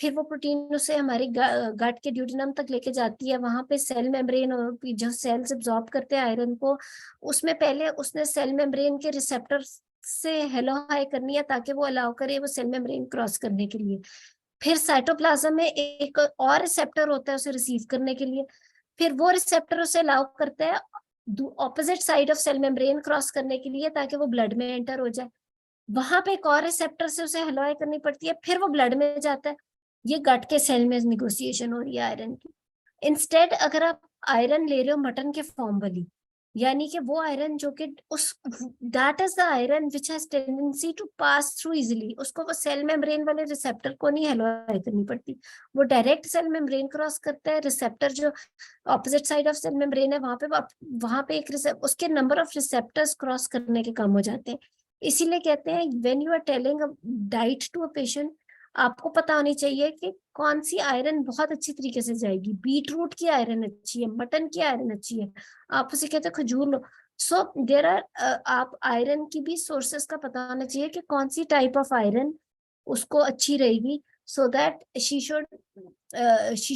फिर वो प्रोटीन उसे हमारे गट के ड्यूडेनम तक लेके जाती है। वहां पे सेल मेम्ब्रेन और जो सेल्स एब्जॉर्ब करते हैं आयरन को, उसमें पहले उसने सेल मेम्ब्रेन के रिसेप्टर से हेलो हाई करनी है ताकि वो अलाउ करे वो सेल मेम्ब्रेन क्रॉस करने के लिए। फिर साइटोप्लाज्म में एक और रिसेप्टर होता है उसे रिसीव करने के लिए, फिर वो रिसेप्टर उसे अलाउ करता है opposite side of cell membrane cross करने के लिए ताकि वो ब्लड में एंटर हो जाए। वहां पे एक और रिसेप्टर से उसे हेलोई करनी पड़ती है, फिर वो ब्लड में जाता है। ये गट के सेल में निगोसिएशन हो रही है आयरन की। इंस्टेड अगर आप आयरन ले रहे हो मटन के फॉर्म वाली, यानी कि वो आयरन जो कि उस that is the iron which has tendency to pass through easily, उसको वो सेल मेम्ब्रेन वाले रिसेप्टर को नहीं हेलोई करनी पड़ती, वो डायरेक्ट सेल मेम्ब्रेन क्रॉस करता है। रिसेप्टर जो opposite side of cell membrane है वहां पे एक उसके नंबर ऑफ रिसेप्टर्स क्रॉस करने के कम हो जाते हैं। इसीलिए कहते हैं when you are telling a diet to a patient, आपको पता होनी चाहिए कि कौन सी आयरन बहुत अच्छी तरीके से जाएगी। बीट रूट की आयरन अच्छी है, मटन की आयरन अच्छी है, आप उसे कहते हैं खजूर लो। सो देयर आर आप आयरन की भी सोर्सेस का पता होना चाहिए कि कौन सी टाइप ऑफ आयरन उसको अच्छी रहेगी, so that she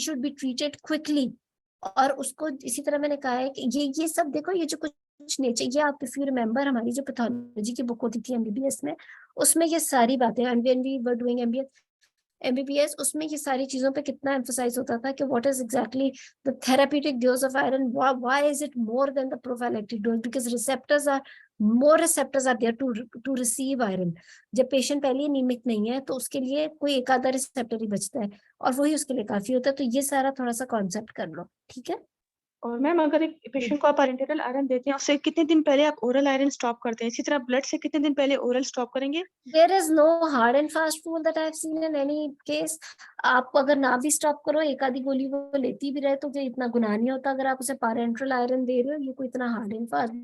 should be treated quickly. और उसको इसी तरह मैंने कहा है कि ये सब देखो, ये जो कुछ नेचर, ये आप इफ यू रिमेम्बर हमारी जो पैथोलॉजी की बुक होती थी एमबीबीएस में, उसमें ये सारी बातें, and when we were doing MBBS, उसमें ये सारी चीजों पे कितना एम्फोसाइज होता था कि what is exactly the therapeutic dose of iron, why is it more than the prophylactic dose, because receptors are there to receive iron. जब पेशेंट पहले ही नियमित नहीं है तो उसके लिए कोई एक आधा रिसेप्टर ही बचता है और वही उसके लिए काफी होता है। तो ये सारा थोड़ा सा कॉन्सेप्ट कर लो, ठीक है। और मैम अगर एक पेशेंट को आप पैरेंटेरल आयरन देते हैं उससे कितने दिन पहले आप ओरल आयरन स्टॉप करते हैं, इसी तरह ब्लड से कितने दिन पहले ओरल स्टॉप करेंगे? There is no hard and fast rule that I have seen in any case। आप अगर ना भी स्टॉप करो, एक आधी गोली वो लेती भी रहे तो फिर इतना गुनाह नहीं होता। अगर आप उसे पैरेंटरल आयरन दे रहे हो, ये कोई इतना हार्ड एंड फास्ट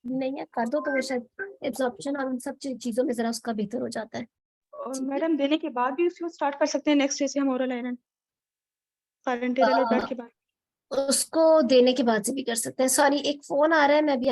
नहीं है, कर दो तो वो शायद एब्जॉर्प्शन और उन सब चीजों में जरा उसका बेहतर हो जाता है। और मैडम देने के बाद भी उसको स्टार्ट कर सकते हैं नेक्स्ट डे से हम ओरल आयरन, पैरेंटेरल और ब्लड के बाद? उसको देने के बाद से भी कर सकते हैं। सॉरी, एक फोन आ रहा है, मैं भी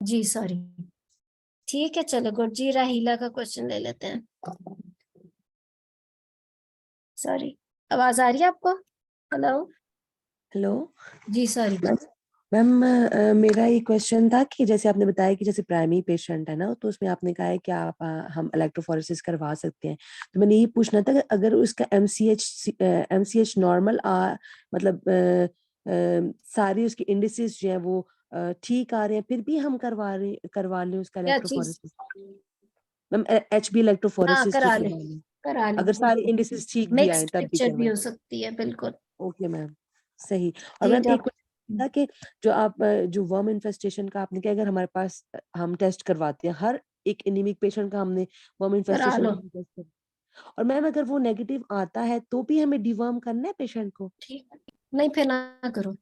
जी सॉरी। ठीक है चलो गुड जी, राहीला का क्वेश्चन ले लेते हैं। सॉरी, आवाज आ रही है आपको? हेलो हेलो जी सॉरी। मैम, मेरा ये क्वेश्चन था कि जैसे आपने बताया कि जैसे प्राइमरी पेशेंट है ना, तो उसमें आपने कहा है कि हम इलेक्ट्रोफोरेसिस करवा सकते हैं। तो मैंने ये पूछना था कि अगर उसका एमसीएच नॉर्मल मतलब सारी उसकी इंडिसेस जो है वो ठीक आ रहे हैं, फिर भी हम करवा लें उसका क्या चीज? इलेक्ट्रोफोरेसिस। मैम HB हाँ इलेक्ट्रोफोरेसिस करा ले, करवा लें, करा ले। अगर सारी इंडिसेस ठीक भी आए मिक्स्ड तब भी पिक्चर भी करवाएं। हो सकती है, बिल्कुल। ओके मैम, सही। और जी मैम एक डॉक्टर। था कि जो वर्म इन्फेस्टेशन का आपने कहा, अगर हमारे पास हम टेस्ट करवाते हैं हर एक एनीमिक पेशेंट का, हमने वर्म करा इन्फेस्टेशन लो। का टेस्ट कर, और मैम अगर वो नेगेटिव आता है तो भी हमें डिवर्म करना है पेशेंट को? ठीक है, नहीं फिर ना करो,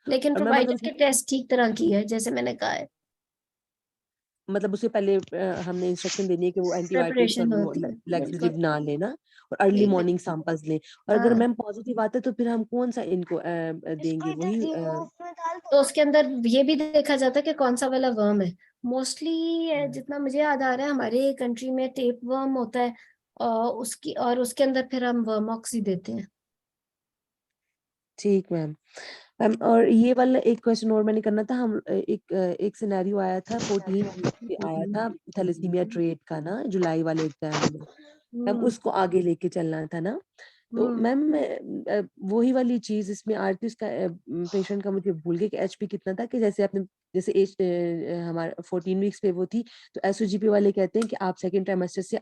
लेकिन और मैम अगर प्रोवाइडर के टेस्ट ठीक तरह की है जैसे मैंने कहा है, मतलब उससे पहले हमने इंस्ट्रक्शन देनी है कि वो एंटीबायोटिक्स और प्रिपरेशन वो होती है, लैक्सेटिव बिल्कुल। ना लेना, और अर्ली जी मॉर्निंग सैंपल्स लें। और अगर हाँ, मैम पॉजिटिव आता है तो फिर हम कौन सा इनको देंगे? वही तो उसके अंदर ये भी देखा जाता है कि कौन सा वाला वर्म है। मोस्टली जितना मुझे याद आ रहा है हमारे कंट्री में टेप वर्म होता है, और उसके अंदर फिर हम वर्मॉक्सी देते हैं। ठीक मैम। मैम और ये वाला एक क्वेश्चन और मैंने करना था। हम एक सिनेरियो आया था 14 वीक पे आया था थैलेसीमिया ट्रेट का ना, जुलाई वाले एग्जाम में। मैम उसको आगे लेके चलना था ना, तो मैम वही वाली चीज इसमें आ रही थी। उसका पेशेंट का मुझे भूल गया कि एचपी कितना था, कि जैसे आपने जैसे एज हमारे 14 वीक्स पे वो थी, तो एसओजीपी वाले कहते हैं कि आप सेकेंड ट्राइमेस्टर से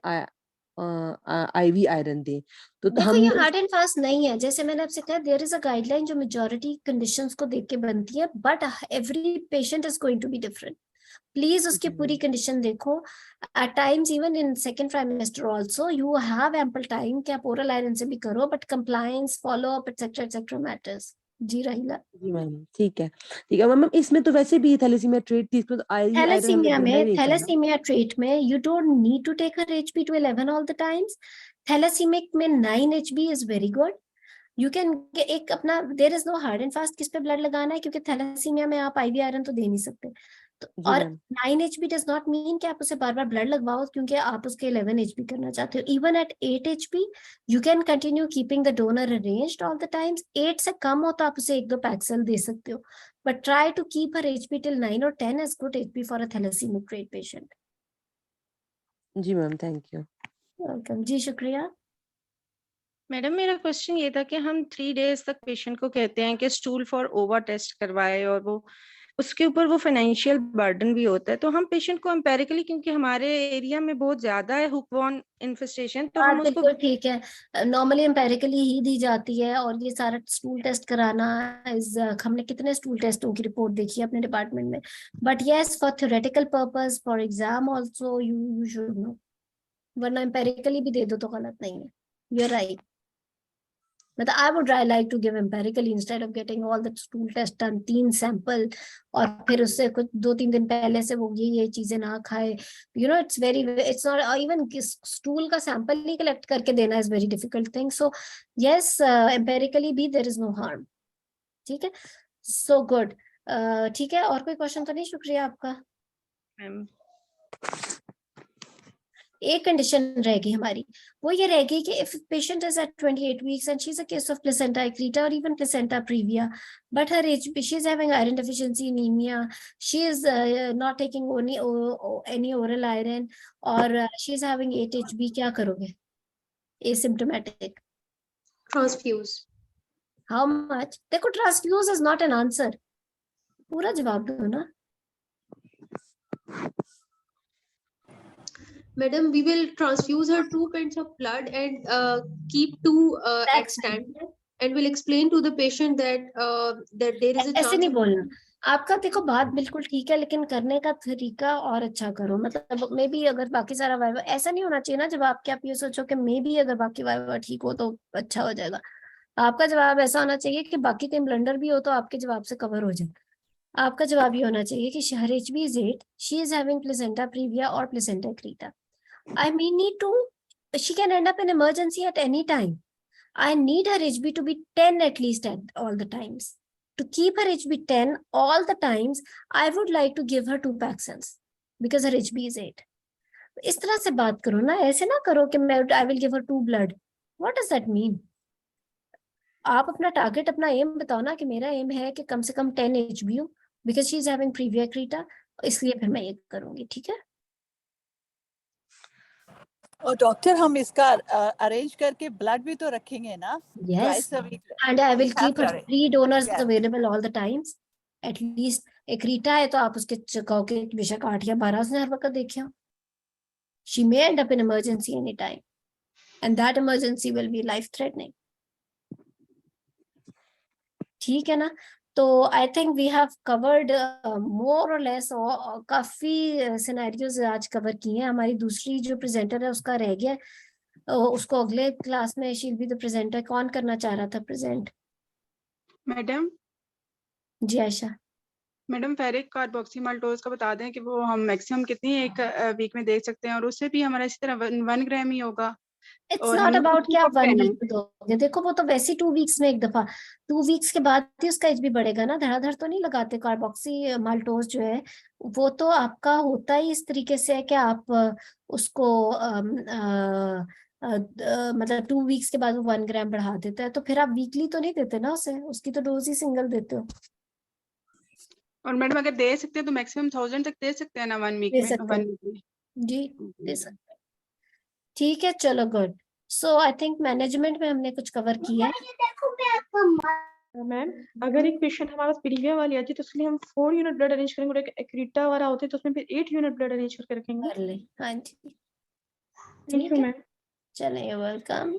आईवी आयरन दें। तो देखो ये हमने हार्ड एंड फास्ट नहीं है, जैसे मैंने आपसे कहा देयर इज अ गाइडलाइन जो मेजॉरिटी कंडीशंस को देख के बनती है, but every patient is going to be different. Please उसकी पूरी कंडीशन देखो। At times even in second trimester also you have ample time कि आप ओरल आयरन से भी करो, but compliance follow up etcetera matters. जी रहीला। जी मैम, ठीक है ठीक है मैम। इसमें तो वैसे भी थैलेसीमिया ट्रेट थी, इसमें तो आईवी आयरन हमने देना ही नहीं था ना। थैलेसीमिया ट्रेट में you don't need to take her HP to 11 all the times. Thalassaemic में 9 HB is very good. You can एक अपना, there is no hard and fast किस पे ब्लड लगाना है, क्योंकि थैलेसीमिया में आप आईवी आयरन तो दे नहीं सकते। तो जी और ma'am. 9 HB does not mean कि आप उसे बार बार ब्लड लगवाओ क्योंकि आप उसके 11 HB करना चाहते हो। Even at 8 HB you can continue keeping the donor arranged all the times. 8 से कम हो तो आप उसे 1-2 पैक्सल दे सकते हो, but try to keep her HP till 9 or 10 as good HP for a thalassemia grade patient. जी मैम, थैंक यू। वेलकम जी, शुक्रिया। मैडम मेरा क्वेश्चन ये था कि हम 3 डेज तक पेशेंट को कहते हैं कि स्टूल फॉर ओवा टेस्ट करवाए, और वो उसके ऊपर वो फाइनेंशियल बर्डन भी होता है, तो हम पेशेंट को एम्पेरिकली, क्योंकि हमारे एरिया में बहुत ज्यादा है हुकवॉर्म इन्फेस्टेशन, तो हम उसको बिल्कुल ठीक है, नॉर्मली एम्पेरिकली ही दी जाती है। और ये सारा स्टूल टेस्ट कराना इज, हमने कितने स्टूल टेस्टों की रिपोर्ट देखी है अपने डिपार्टमेंट में, but yes for theoretical purpose for exam also you should no, वरना एम्पेरिकली भी दे दो तो गलत नहीं है। यू आर राइट, मतलब I would like to give empirically instead of getting all the stool test done 3 sample, और फिर उससे कुछ 2-3 दिन पहले से वो ये चीजें ना खाए। You know it's not even stool का सैंपल ही कलेक्ट करके देना is very difficult thing. So yes empirically भी देयर इज नो हार्म। ठीक है, सो गुड। ठीक है, और कोई क्वेश्चन तो नहीं? शुक्रिया आपका। मैम एक कंडीशन रहेगी हमारी, वो ये रहेगी कि if patient is at 28 weeks and she is a case of placenta accreta और even placenta previa, but her age she is having iron deficiency anaemia, she is not taking any oral iron, और she is having 8 HB, क्या करोगे? Asymptomatic transfuse. How much? देखो transfuse is not an answer, पूरा जवाब दो ना। Madam, we will transfuse her 2 pints of blood and keep 2 extant, and will explain to the patient that there is a ऐसे chance नहीं of बोलना। आपका देखो बात बिल्कुल ठीक है, लेकिन करने का तरीका और अच्छा करो। मतलब मे बी अगर बाकी सारा वाइवा, ऐसा नहीं होना चाहिए ना जवाब कि आप ये सोचो कि मे बी अगर बाकी वाइवा ठीक हो तो अच्छा हो जाएगा। आपका जवाब ऐसा होना चाहिए कि बाकी कहीं ब्लंडर भी हो तो आपके जवाब से कवर हो जाए। आपका जवाब ये होना चाहिए कि her HB is 8, she is having placenta previa or placenta accreta. I may need to, she can end up in emergency at any time. I need her HB to be 10 at least at all the times to keep her HB10 all the times, I would like to give her 2 Paxils because her HB is 8. इस तरह से बात करो ना, ऐसे ना करो कि मैं I will give her 2 blood. What does that mean? आप अपना टारगेट, अपना एम बताओ ना कि मेरा एम है कि कम से कम 10 HB हो because she is having praevia Creta, इसलिए फिर मैं ये करूंगी, ठीक है। और डॉक्टर हम इसका अरेंज करके ब्लड भी तो रखेंगे ना? Yes, and I will keep her 3 donors available all the times. At least एक रीटा है तो आप उसके कहो कि बेशक 8 या 12 उसने हर वक्त देखिए। She may end up in emergency anytime, and that emergency will be life threatening. ठीक है ना? तो I think we have covered more or less, काफी सिनेरियोज आज कवर किए हैं। हमारी दूसरी जो प्रेजेंटर है उसका रह गया, उसको अगले क्लास में she will be the presenter. कौन करना चाह रहा था प्रेजेंट? मैडम जी आयशा। मैडम फेरिक कार्बोक्सीमाल्टोज का बता दें कि वो हम मैक्सिमम कितनी एक वीक में देख सकते हैं, और उससे भी हमारा इसी तरह 1 ग्राम ही होगा। इट्स नॉट अबाउट कि आप 1 वीक दोगे, देखो वो तो वैसे 2 वीक्स में एक दफा, 2 वीक्स के बाद ही उसका एचबी बढ़ेगा ना, धड़ाधड़ तो नहीं लगाते। कार्बोक्सी माल्टोज जो है वो तो आपका होता ही इस तरीके से है कि आप उसको मतलब 2 वीक्स के बाद वो 1 ग्राम बढ़ा देता है, तो फिर आप वीकली तो नहीं देते ना उसे, उसकी तो डोज ही सिंगल देते हो। और मैडम अगर दे सकते हैं तो मैक्सिमम 1000 तक दे सकते हैं ना 1 वीक दे में? सकते 1 हैं वीक में जी, दे सकते हैं। ठीक है, चलो good. So I think management में हमने कुछ कवर किया है। मैम अगर एक पेशेंट हमारे पास प्रीविया वाली आती है तो उसके लिए हम 4 यूनिट ब्लड अरेंज करेंगे, और एक एक्रीटा वाला होता है तो उसमें फिर 8 यूनिट ब्लड अरेंज करके रखेंगे। कर ले, हाँ जी, थैंक ठीक यू है। मैम। चलिए, वेलकम।